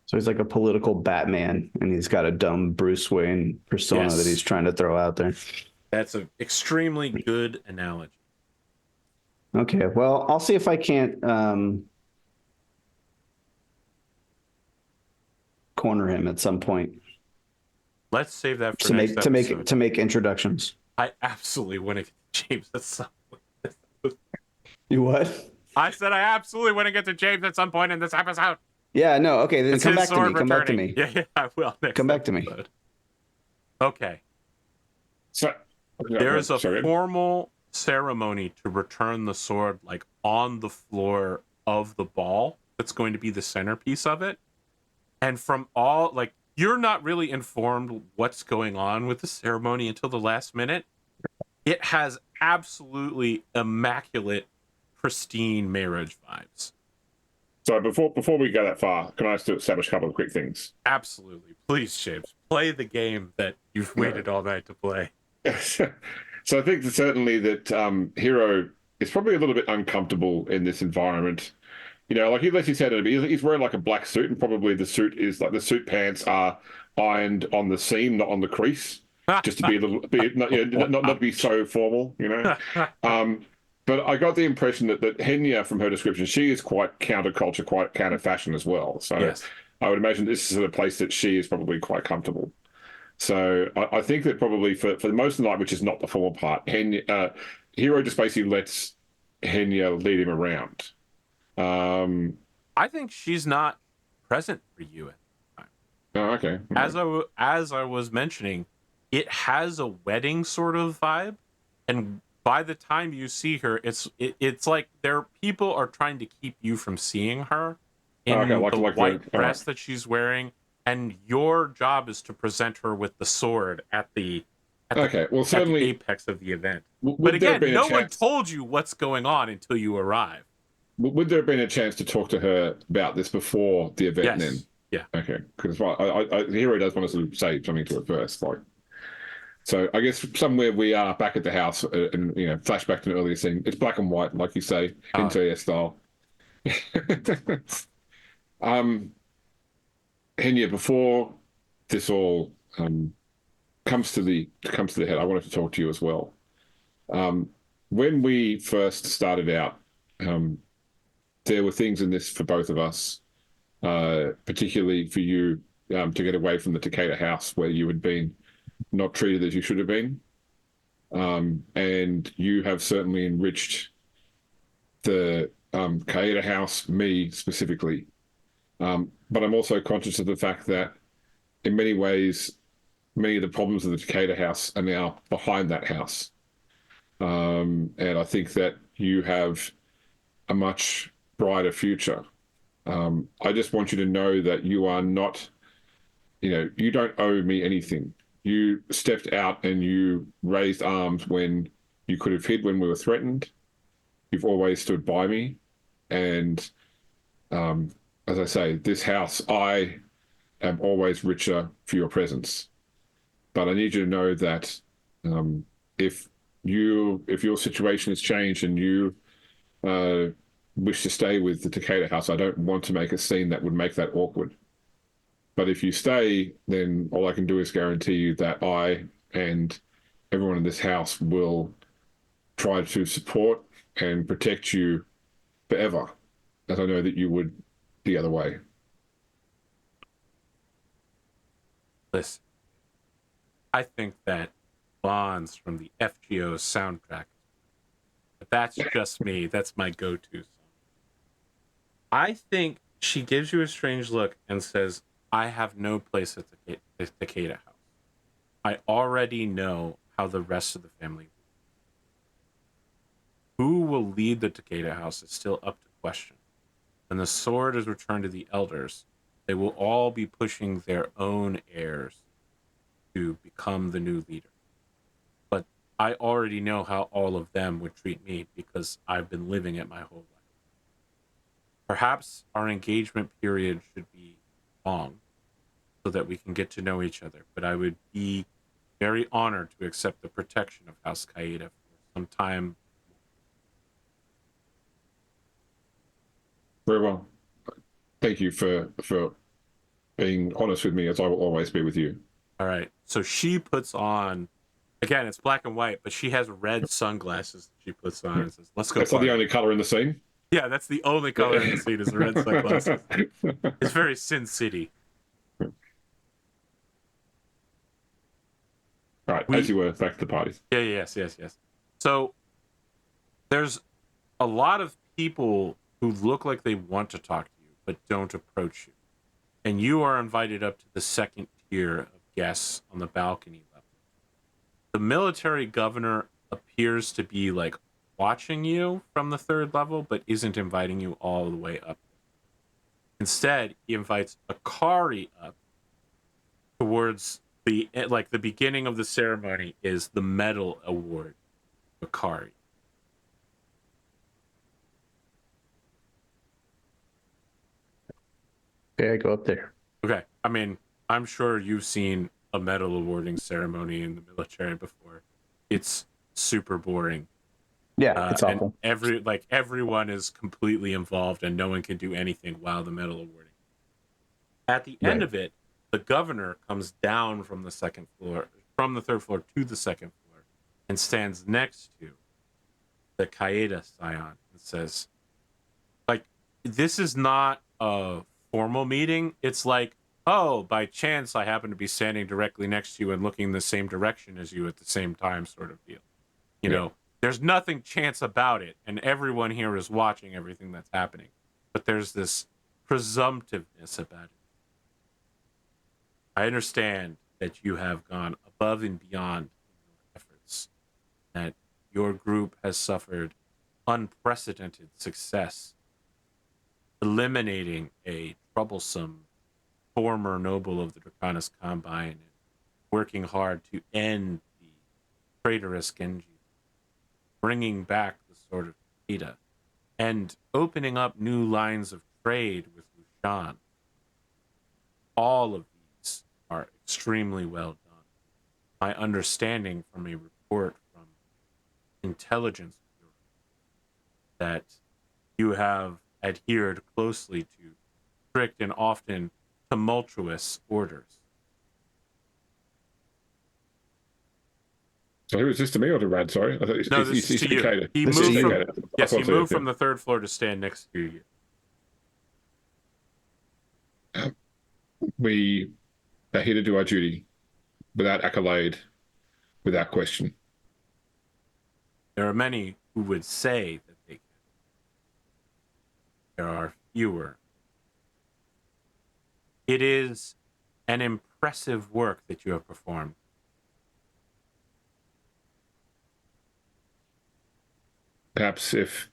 So he's like a political Batman, and he's got a dumb Bruce Wayne persona that he's trying to throw out there. That's an extremely good analogy. Okay, well, I'll see if I can't corner him at some point. Let's save that for next episode. To make introductions. I absolutely want to get to James at some point. You what? I said I absolutely want to get to James at some point in this episode. Yeah, no, okay, then come back to me. Come back to me. Yeah, I will. Come back to me. Okay. So there is a formal ceremony to return the sword, like on the floor of the ball. That's going to be the centerpiece of it. And from all, like, you're not really informed what's going on with the ceremony until the last minute. It has absolutely immaculate, pristine marriage vibes. So before we go that far, can I still establish a couple of quick things? Absolutely. Please, James, play the game that you've waited all night to play. So I think that certainly that Hiro is probably a little bit uncomfortable in this environment. You know, like he said, he's wearing like a black suit, and probably the suit is like the suit pants are ironed on the seam, not on the crease, just to be a little bit not be so formal, you know. But I got the impression that Henya, from her description, she is quite counterculture, quite counter fashion as well. So yes. I would imagine this is a place that she is probably quite comfortable. So I think that probably for most of the night, which is not the formal part, Hiro just basically lets Henya lead him around. I think she's not present for you at the time. Oh, okay. As I was mentioning, it has a wedding sort of vibe, and by the time you see her, it's like people are trying to keep you from seeing her in the white dress that she's wearing, and your job is to present her with the sword at the apex of the event. But again, no one told you what's going on until you arrive. Would there have been a chance to talk to her about this before the event? Yes. Then? Yeah. Okay. Because Hiro does want us to say something to her first, like. So I guess somewhere we are back at the house, and flashback to an earlier scene. It's black and white, like you say, interior style. Henya, before this all comes to the head, I wanted to talk to you as well. When we first started out, there were things in this for both of us, particularly for you, to get away from the Kyeda house where you had been not treated as you should have been. And you have certainly enriched the Kyeda house, me specifically. But I'm also conscious of the fact that in many ways, many of the problems of the Kyeda house are now behind that house. And I think that you have a much brighter future. I just want you to know that you are not, you don't owe me anything. You stepped out and you raised arms when you could have hid when we were threatened. You've always stood by me. And as I say, this house, I am always richer for your presence. But I need you to know that if your situation has changed and you wish to stay with the Kyeda house, I don't want to make a scene that would make that awkward. But if you stay, then all I can do is guarantee you that I and everyone in this house will try to support and protect you forever, as I know that you would the other way. Listen, I think that Bonds from the FGO soundtrack, but that's just me. That's my go-to song. I think she gives you a strange look and says, I have no place at the Kyeda house. I already know how the rest of the family will. Who will lead the Kyeda house is still up to question. When the sword is returned to the elders, they will all be pushing their own heirs to become the new leader. But I already know how all of them would treat me because I've been living it my whole life. Perhaps our engagement period should be long so that we can get to know each other, but I would be very honored to accept the protection of House Kyeda for some time. Very well. Thank you for being honest with me, as I will always be with you. All right. So she puts on, again, it's black and white, but she has red sunglasses that she puts on and says, "Let's go." That's not the only color in the scene. Yeah, that's the only color in the scene is red sunglasses. It's very Sin City. All right, as you were, back to the parties. Yeah, yes. So there's a lot of people who look like they want to talk to you, but don't approach you. And you are invited up to the second tier of guests on the balcony level. The military governor appears to be like watching you from the third level, but isn't inviting you all the way up. Instead, he invites Akari up towards the beginning of the ceremony is the medal award. Akari. Okay, I go up there. Okay. I mean, I'm sure you've seen a medal awarding ceremony in the military before. It's super boring. Yeah, it's awful. And everyone is completely involved and no one can do anything while the medal awarding. At the end of it, the governor comes down from the third floor to the second floor and stands next to the Kyeda scion and says, like, this is not a formal meeting. It's like, oh, by chance I happen to be standing directly next to you and looking the same direction as you at the same time, sort of deal. You know, there's nothing chance about it, and everyone here is watching everything that's happening. But there's this presumptiveness about it. I understand that you have gone above and beyond in your efforts, that your group has suffered unprecedented success, eliminating a troublesome former noble of the Draconis Combine and working hard to end the traitorous Genji, bringing back the sword of Kyeda, and opening up new lines of trade with Lushan. All of these are extremely well done. My understanding from a report from Intelligence Bureau that you have adhered closely to strict and often tumultuous orders. So who is this, to me or to Rad? Sorry, I thought No, this is to you. Kyeda. He This moved is from, Kyeda. yes, he I thought moved so, from the third floor to stand next to you. We are here to do our duty, without accolade, without question. There are many who would say that they can. There are fewer. It is an impressive work that you have performed. Perhaps if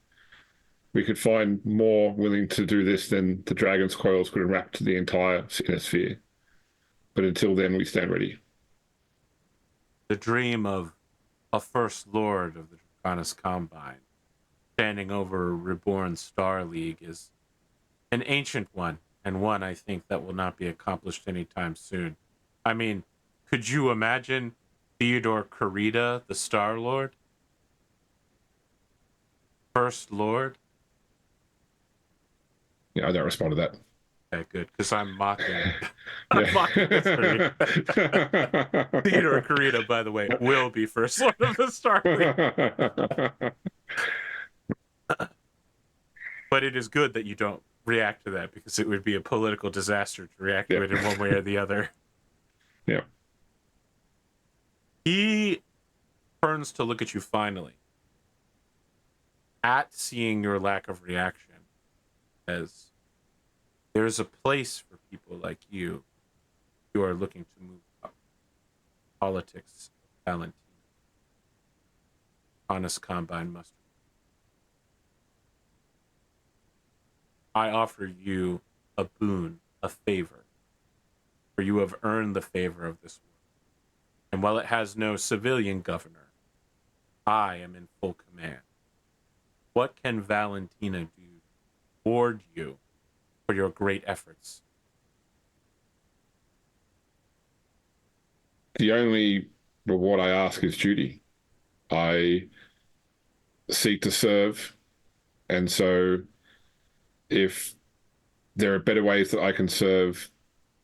we could find more willing to do this, then the dragon's coils could enwrap the entire sphere. But until then, we stand ready. The dream of a first lord of the Draconis Combine, standing over a reborn Star League, is an ancient one, and one I think that will not be accomplished anytime soon. I mean, could you imagine Theodore Kyeda, the Star Lord? First Lord? Yeah, I don't respond to that. Okay, good, because I'm mocking. I'm mocking this Kyeda. Theodore Kyeda, by the way, will be First Lord of the Star League. But it is good that you don't react to that, because it would be a political disaster to react to it in one way or the other. Yeah. He turns to look at you finally, at seeing your lack of reaction, as there's a place for people like you who are looking to move up. Politics of Valentina. Honest Combine must. I offer you a boon, a favor, for you have earned the favor of this world. And while it has no civilian governor, I am in full command. What can Valentina do to reward you for your great efforts? The only reward I ask is duty. I seek to serve, and so if there are better ways that I can serve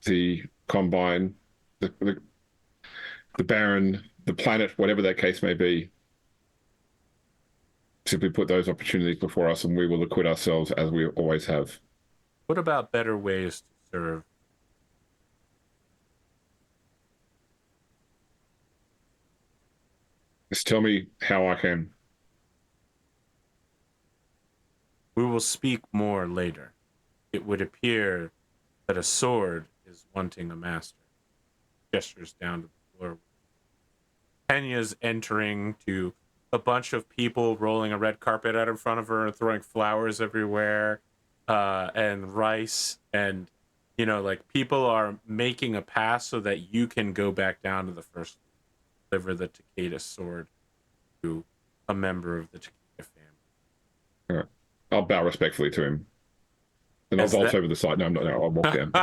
the Combine, the Baron, the planet, whatever that case may be. Simply put those opportunities before us, and we will acquit ourselves as we always have. What about better ways to serve? Just tell me how I can. We will speak more later. It would appear that a sword is wanting a master. Gestures down to the floor. Penya's entering to a bunch of people rolling a red carpet out in front of her and throwing flowers everywhere, and rice, and like people are making a pass so that you can go back down to the first, deliver the Takeda sword to a member of the Takeda family. All right. I'll bow respectfully to him. And I'll vault over the side. No, I'm not. No, I'll walk down.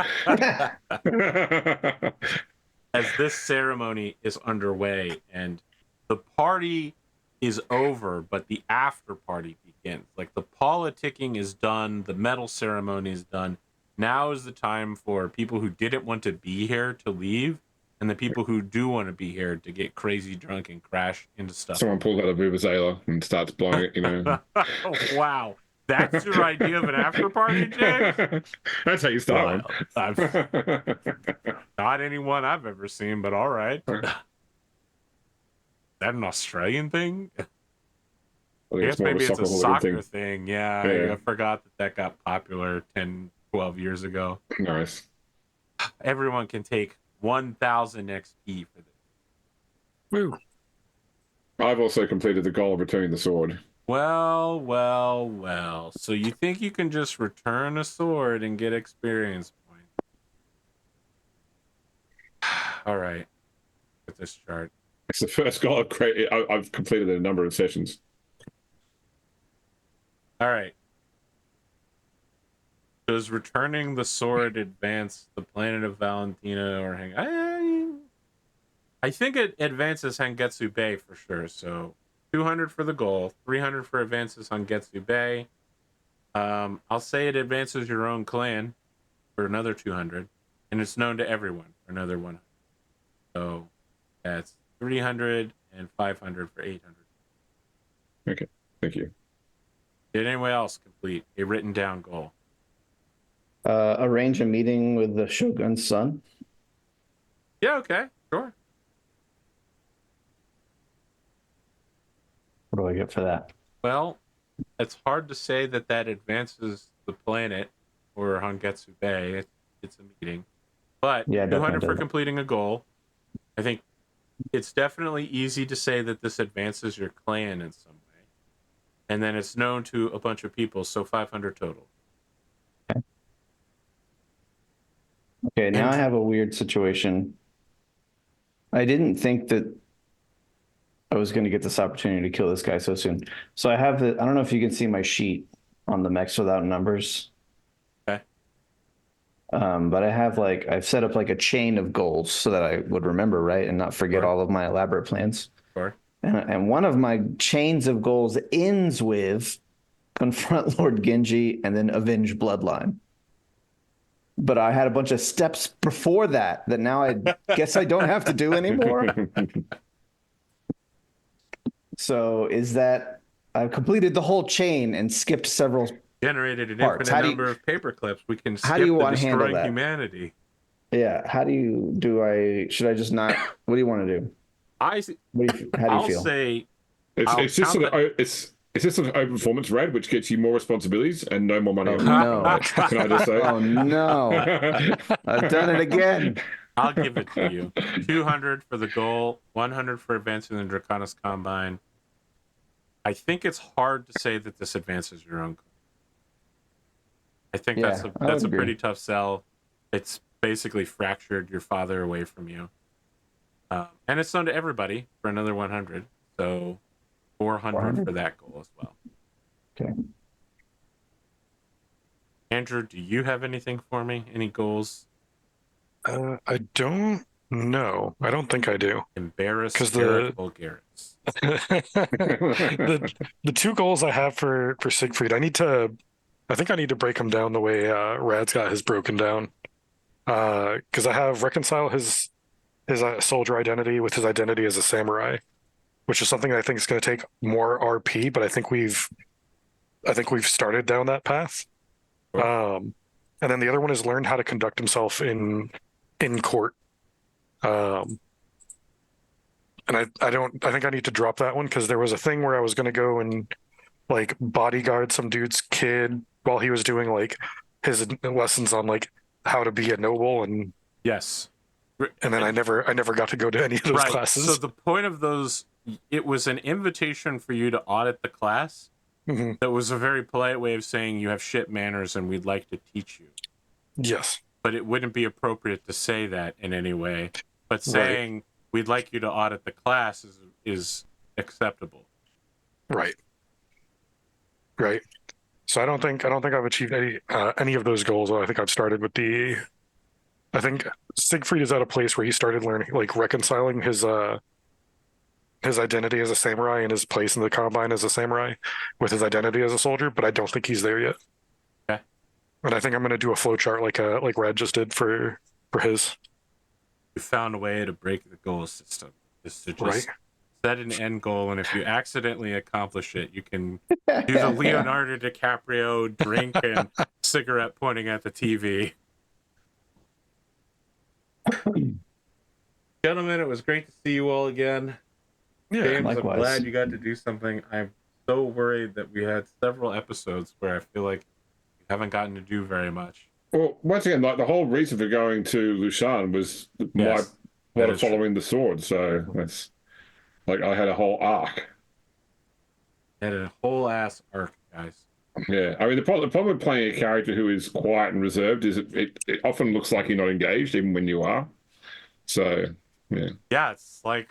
As this ceremony is underway and the party is over, but the after party begins. Like the politicking is done, the medal ceremony is done. Now is the time for people who didn't want to be here to leave, and the people who do want to be here to get crazy drunk and crash into stuff. Someone pulls out a vuvuzela and starts blowing it, Oh, wow. That's your idea of an after party, James? That's how you start one. Not anyone I've ever seen, but all right. Is that an Australian thing? I guess maybe it's a soccer thing. Yeah, I forgot that got popular 10, 12 years ago. Nice. Everyone can take 1,000 XP for this. Woo. I've also completed the goal of returning the sword. Well. So you think you can just return a sword and get experience points? All right. Get this chart. It's the first goal I've completed in a number of sessions. All right. Does returning the sword advance the planet of Valentina or I think it advances Hangetsu Bay for sure. So 200 for the goal, 300 for advances on Getsu Bay. I'll say it advances your own clan for another 200, and it's known to everyone for another 100. So that's 300 and 500 for 800. Okay, thank you. Did anyone else complete a written down goal? Arrange a meeting with the Shogun's son. Yeah, okay, sure. What do I get for that? Well, it's hard to say that advances the planet or Hangetsu Bay. It's a meeting. But yeah, 200 for completing a goal. I think it's definitely easy to say that this advances your clan in some way. And then it's known to a bunch of people, so 500 total. Okay, now I have a weird situation. I didn't think that I was going to get this opportunity to kill this guy so soon. So I have I don't know if you can see my sheet on the mechs without numbers. Okay. But I have I've set up a chain of goals so that I would remember, right? And not forget all of my elaborate plans. Sure. And one of my chains of goals ends with confront Lord Genji and then avenge Bloodline. But I had a bunch of steps before that now I guess I don't have to do anymore. So is that I've completed the whole chain and skipped several generated an parts. infinite number of paper clips. We can skip the destroying humanity. Yeah. Should I just not? What do you want to do? How do you feel? Say it's just an open performance rad, which gets you more responsibilities and no more money. Oh, no. Can I just say? Oh no! I've done it again. I'll give it to you. 200 for the goal, 100 for advancing the Draconis Combine. I think it's hard to say that this advances your own. I think that's a pretty tough sell. It's basically fractured your father away from you. And it's known to everybody for another 100. So 400 for that goal as well. Okay. Andrew, do you have anything for me? Any goals? I don't know. I don't think I do. Embarrass Eric Vulgaris. the two goals I have for Siegfried, I think I need to break them down the way Rad's got his broken down. because I have reconcile his soldier identity with his identity as a samurai, which is something I think is going to take more RP, but I think we've started down that path. And then the other one is learn how to conduct himself in court. And I think I need to drop that one because there was a thing where I was going to go and like bodyguard some dude's kid while he was doing like his lessons on like how to be a noble, and yes, and then I never got to go to any of those classes. So the point of those, it was an invitation for you to audit the class. Mm-hmm. That was a very polite way of saying you have shit manners and we'd like to teach you. Yes. But it wouldn't be appropriate to say that in any way. But saying we'd like you to audit the class is acceptable. Right. Right. So I don't think I've achieved any of those goals. I think I've started with I think Siegfried is at a place where he started learning, like reconciling his identity as a samurai and his place in the Combine as a samurai with his identity as a soldier, but I don't think he's there yet. Okay. And I think I'm going to do a flowchart like Rad just did for his. You found a way to break the goal system. Just set an end goal, and if you accidentally accomplish it, you can do the Leonardo DiCaprio drink and cigarette pointing at the TV. Gentlemen, it was great to see you all again. Yeah, James, likewise. I'm glad you got to do something. I'm so worried that we had several episodes where I feel like you haven't gotten to do very much. Well, once again, like the whole reason for going to Lushan was my following the sword. So that's like I had a whole arc. Had a whole ass arc, guys. Yeah, I mean the problem with playing a character who is quiet and reserved is it often looks like you're not engaged even when you are. So yeah, it's like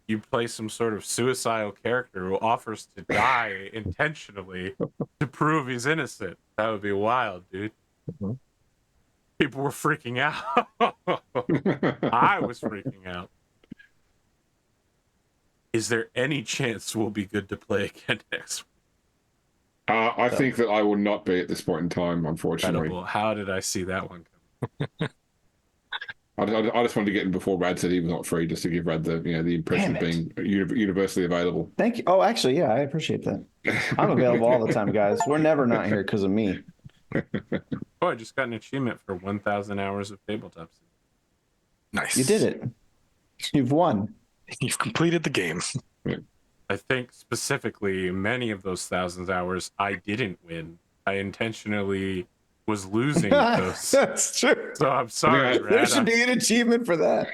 you play some sort of suicidal character who offers to die intentionally to prove he's innocent. That would be wild, dude. Mm-hmm. People were freaking out. I was freaking out. Is there any chance we'll be good to play again next week? I think that I will not be at this point in time, unfortunately. Incredible. How did I see that one coming? I just wanted to get in before Rad said he was not free, just to give Rad the impression of being universally available. Thank you. Oh, actually, yeah, I appreciate that. I'm available all the time, guys. We're never not here because of me. Oh, I just got an achievement for 1,000 hours of Tabletop. Nice. You did it. You've won. You've completed the game. I think specifically many of those 1,000 hours I didn't win. I intentionally was losing those. That's true. So I'm sorry, Rad. There should be an achievement for that.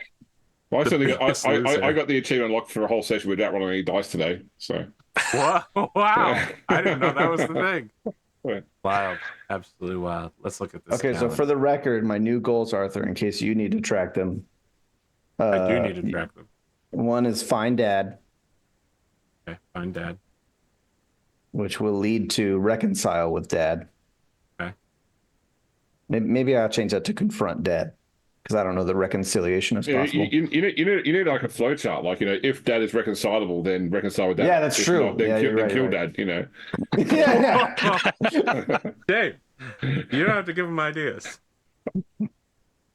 Well, I got the achievement unlocked for a whole session without rolling any dice today. So wow, I didn't know that was the thing. Wild, absolutely wild. Let's look at this. Okay, so for the record, my new goals, Arthur, in case you need to track them. I do need to track them. One is find Dad. Okay, find Dad. Which will lead to reconcile with Dad. Okay. Maybe I'll change that to confront Dad, because I don't know the reconciliation is possible. You need like a flow chart, like if Dad is reconcilable, then reconcile with Dad. Yeah, that's true. Not, then kill Dad. Yeah. Dave, you don't have to give him ideas.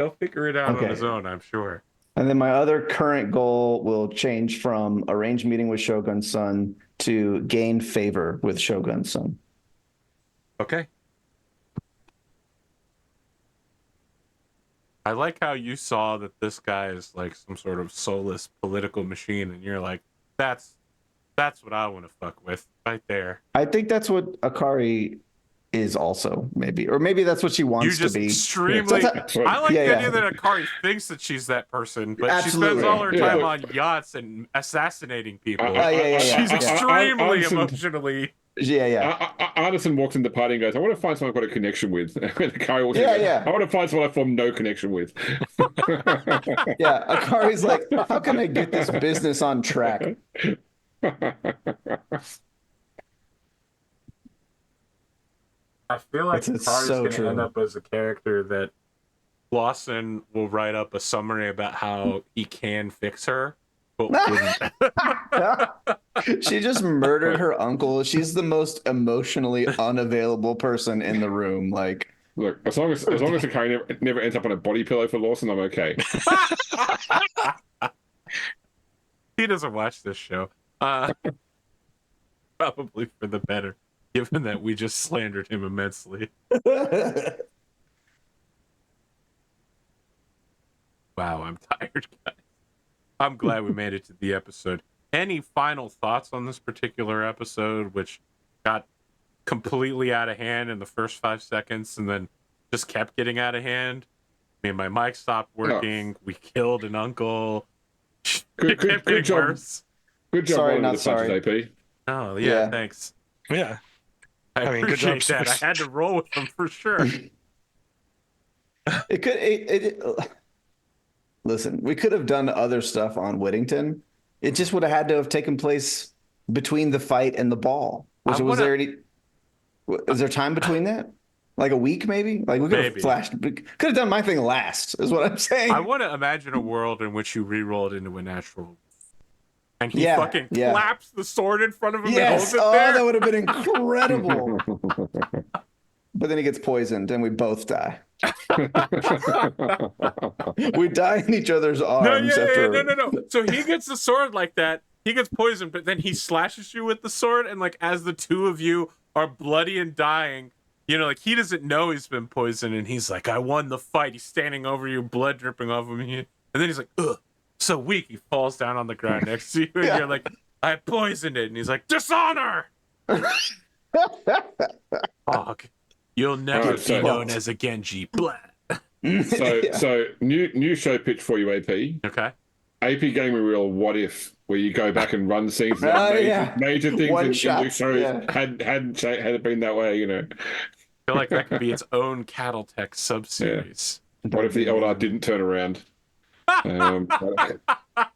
He'll figure it out on his own, I'm sure. And then my other current goal will change from arrange meeting with Shogun's son to gain favor with Shogun's son. Okay. I like how you saw that this guy is like some sort of soulless political machine, and you're like, that's what I want to fuck with right there. I think that's what Akari is also, maybe, or maybe that's what she wants to be. Extremely. I like the idea that Akari thinks that she's that person, but she spends all her time on yachts and assassinating people. She's extremely emotionally. Arnsson walks in the party and goes, I want to find someone I've got a connection with. Akari walks in, I want to find someone I form no connection with. Akari's like, how can I get this business on track? I feel like Akari's going to end up as a character that Lawson will write up a summary about how he can fix her, but wouldn't. She just murdered her uncle. She's the most emotionally unavailable person in the room. Like, Look, as long as Akari never ends up on a body pillow for Lawson, I'm okay. He doesn't watch this show. Probably for the better, given that we just slandered him immensely. Wow, I'm tired, guys. I'm glad we made it to the episode. Any final thoughts on this particular episode, which got completely out of hand in the first 5 seconds and then just kept getting out of hand? I mean, my mic stopped working. We killed an uncle. Good job. Worse. Good job. Sorry, rolling not with the punches, sorry. AP. Oh, yeah, Yeah. thanks. Yeah. I mean, good appreciate job. that. I had to roll with them for sure. Listen, we could have done other stuff on Whittington. It just would have had to have taken place between the fight and the ball. Was there any? Is there time between that? Like a week, maybe? Like we could have flashed. Could have done my thing last. Is what I'm saying. I want to imagine a world in which you re-rolled into a natural, and he fucking claps the sword in front of him and holds it there. That would have been incredible. But then he gets poisoned, and we both die. We die in each other's arms. No. So he gets the sword like that. He gets poisoned, but then he slashes you with the sword, and like as the two of you are bloody and dying, you know, like he doesn't know he's been poisoned, and he's like, "I won the fight." He's standing over you, blood dripping off of him, and then he's like, "Ugh, so weak." He falls down on the ground next to you, and you're like, "I poisoned it," and he's like, "Dishonor." Fuck. You'll never be known as a Genji. Blah. So new show pitch for you, AP. Okay. APGamingREAL What If, where you go back and run scenes major things in the shows had it been that way, you know. I feel like that could be its own Battletech sub-series. Yeah. What if the Eldar didn't turn around?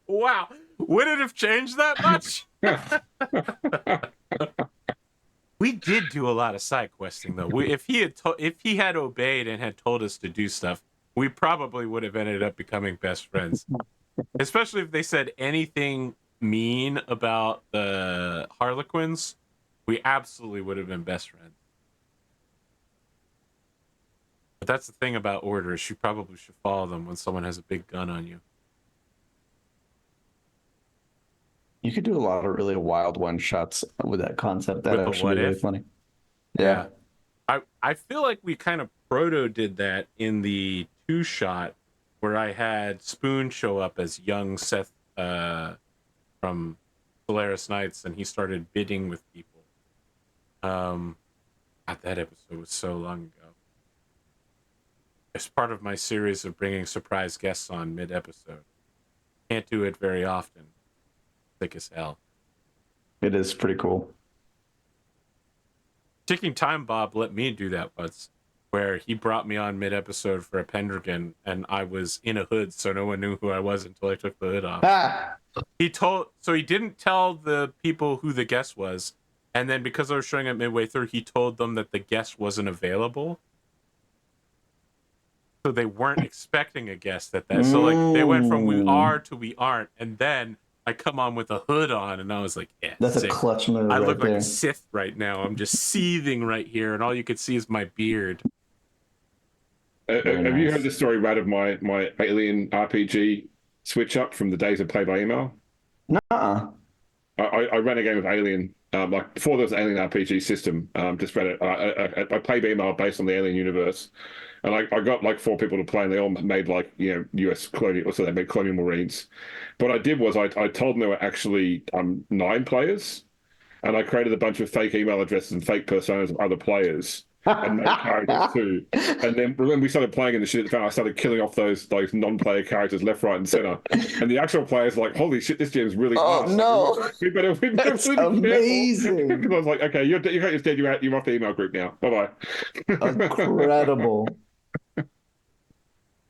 Wow. Would it have changed that much? We did do a lot of side questing, though. If he had obeyed and had told us to do stuff, we probably would have ended up becoming best friends. Especially if they said anything mean about the Harlequins, we absolutely would have been best friends. But that's the thing about orders. You probably should follow them when someone has a big gun on you. You could do a lot of really wild one-shots with that concept. That actually be really funny. Yeah. I feel like we kind of proto-did that in the 2-shot where I had Spoon show up as young Seth from Solaris Knights, and he started bidding with people. God, that episode was so long ago. It's part of my series of bringing surprise guests on mid-episode. Can't do it very often. Thick as hell. It is pretty cool. Ticking Time Bob let me do that once, where he brought me on mid-episode for a Pendragon, and I was in a hood, so no one knew who I was until I took the hood off. He didn't tell the people who the guest was, and then because I was showing it midway through, he told them that the guest wasn't available. So they weren't expecting a guest at that. So like they went from we are to we aren't, and then I come on with a hood on, and I was like, yeah, that's sick. A clutch move. I look like a Sith right now. I'm just seething right here, and all you could see is my beard. Have you heard the story, Rad, of my Alien RPG switch up from the days of play by email? Nuh-uh. I ran a game of Alien, like before there was an Alien RPG system. Just ran it. I played by email based on the Alien universe, and I got like 4 people to play, and they all made like US colonial, so they made colonial marines. But what I did was I told them there were actually 9 players, and I created a bunch of fake email addresses and fake personas of other players. And made characters too. And then when we started playing in the shit at the fan, I started killing off those non-player characters left, right, and center. And the actual players like, holy shit, this game's really fast. No, like, we better that's really amazing. Because I was like, okay, you're dead. You're off the email group now. Bye bye. Incredible.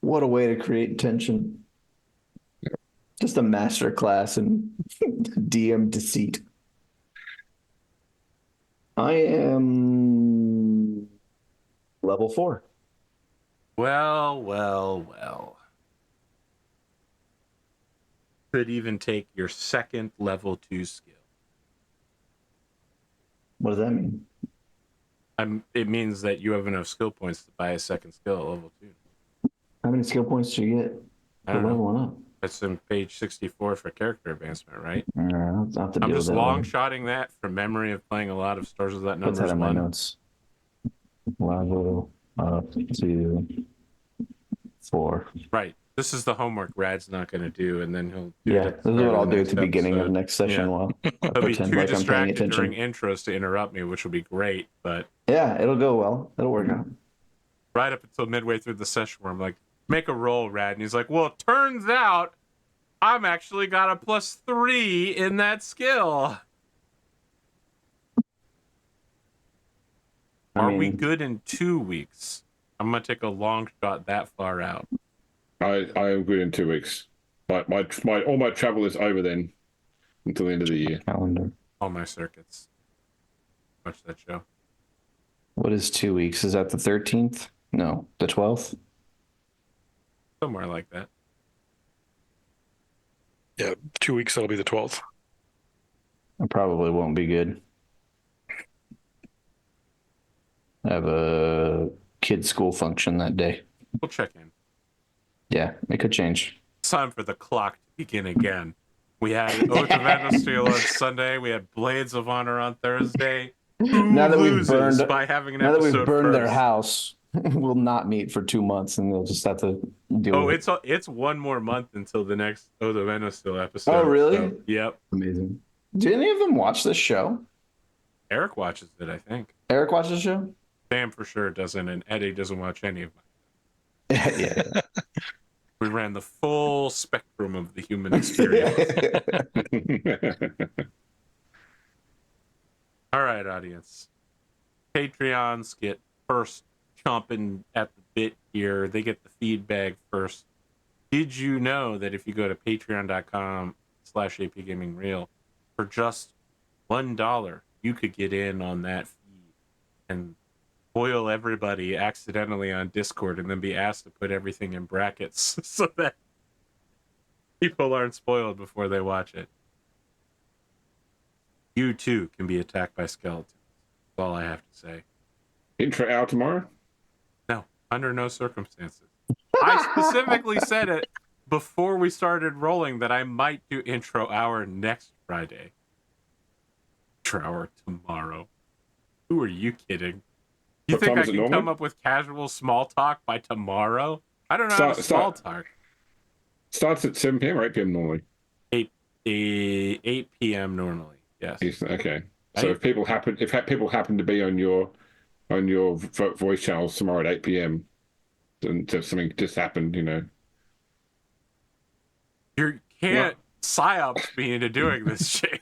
What a way to create tension. Just a master class in DM deceit. I am level 4. Well. Could even take your second level 2 skill. What does that mean? It means that you have enough skill points to buy a second skill at level 2. How many skill points do you get I for don't know. leveling up? That's in page 64 for character advancement, right? I'll have to I'm deal just with that long later. shotting that from memory of playing a lot of Stars of That Put Numbers that in my 1. notes. Level up to 4. Right. This is the homework Rad's not going to do, and then he'll do it Yeah, at this the is start what of I'll the do at next the beginning of episode. next session Yeah. while I He'll be pretend too like I'm paying distracted during attention. intros to interrupt me, which will be great, but Yeah, it'll go well. It'll work out. right up until midway through the session where I'm like, make a roll, Rad, and he's like, well, it turns out I'm actually got a +3 in that skill. Are we good in 2 weeks? I'm gonna take a long shot that far out. I am good in 2 weeks. All my travel is over then until the end of the year. Calendar. All my circuits. Watch that show. What is 2 weeks? Is that the 13th? No, the 12th? Somewhere like that. Yeah, 2 weeks, that'll be the 12th. I probably won't be good. I have a kid's school function that day. We'll check in. Yeah, it could change. It's time for the clock to begin again. We had Oath of Endosteel on Sunday. We had Blades of Honor on Thursday. Who Now that we've loses burned, by having an now that episode we've burned their first? house, we'll not meet for 2 months, and they'll just have to deal Oh, with it. it's one more month until the next Oath of Endosteel episode. Oh, really? So, yep. Amazing. Do any of them watch this show? Eric watches it, I think. Eric watches the show? Sam for sure doesn't, and Eddie doesn't watch any of mine. Yeah. We ran the full spectrum of the human experience. All right, audience. Patreons get first chomping at the bit here. They get the feedback first. Did you know that if you go to patreon.com/APGamingREAL for just $1, you could get in on that feed and spoil everybody accidentally on Discord and then be asked to put everything in brackets so that people aren't spoiled before they watch it. You too can be attacked by skeletons. That's all I have to say. Intro hour tomorrow? No, under no circumstances. I specifically said it before we started rolling that I might do intro hour next Friday. Intro hour tomorrow. Who are you kidding? You What think time I is it can come normally? up with casual small talk by tomorrow? I don't know how to small talk. Starts at 7 p.m. or 8 p.m. normally? 8 p.m. normally. Yes. Okay. So Right? if people happen to be on your voice channels tomorrow at 8 p.m., then something just happened, you know. You can't psyops me into doing this shit.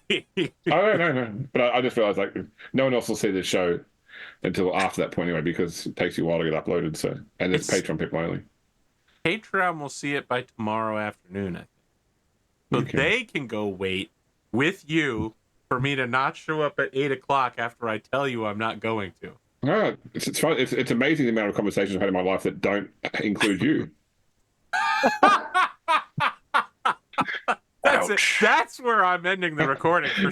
No. But I just realized like no one else will see this show until after that point anyway, because it takes you a while to get uploaded. So, and it's Patreon people only. Patreon will see it by tomorrow afternoon, I think. So they can go wait with you for me to not show up at 8 o'clock after I tell you I'm not going to. No, it's fun. It's amazing the amount of conversations I've had in my life that don't include you. That's it. That's where I'm ending the recording for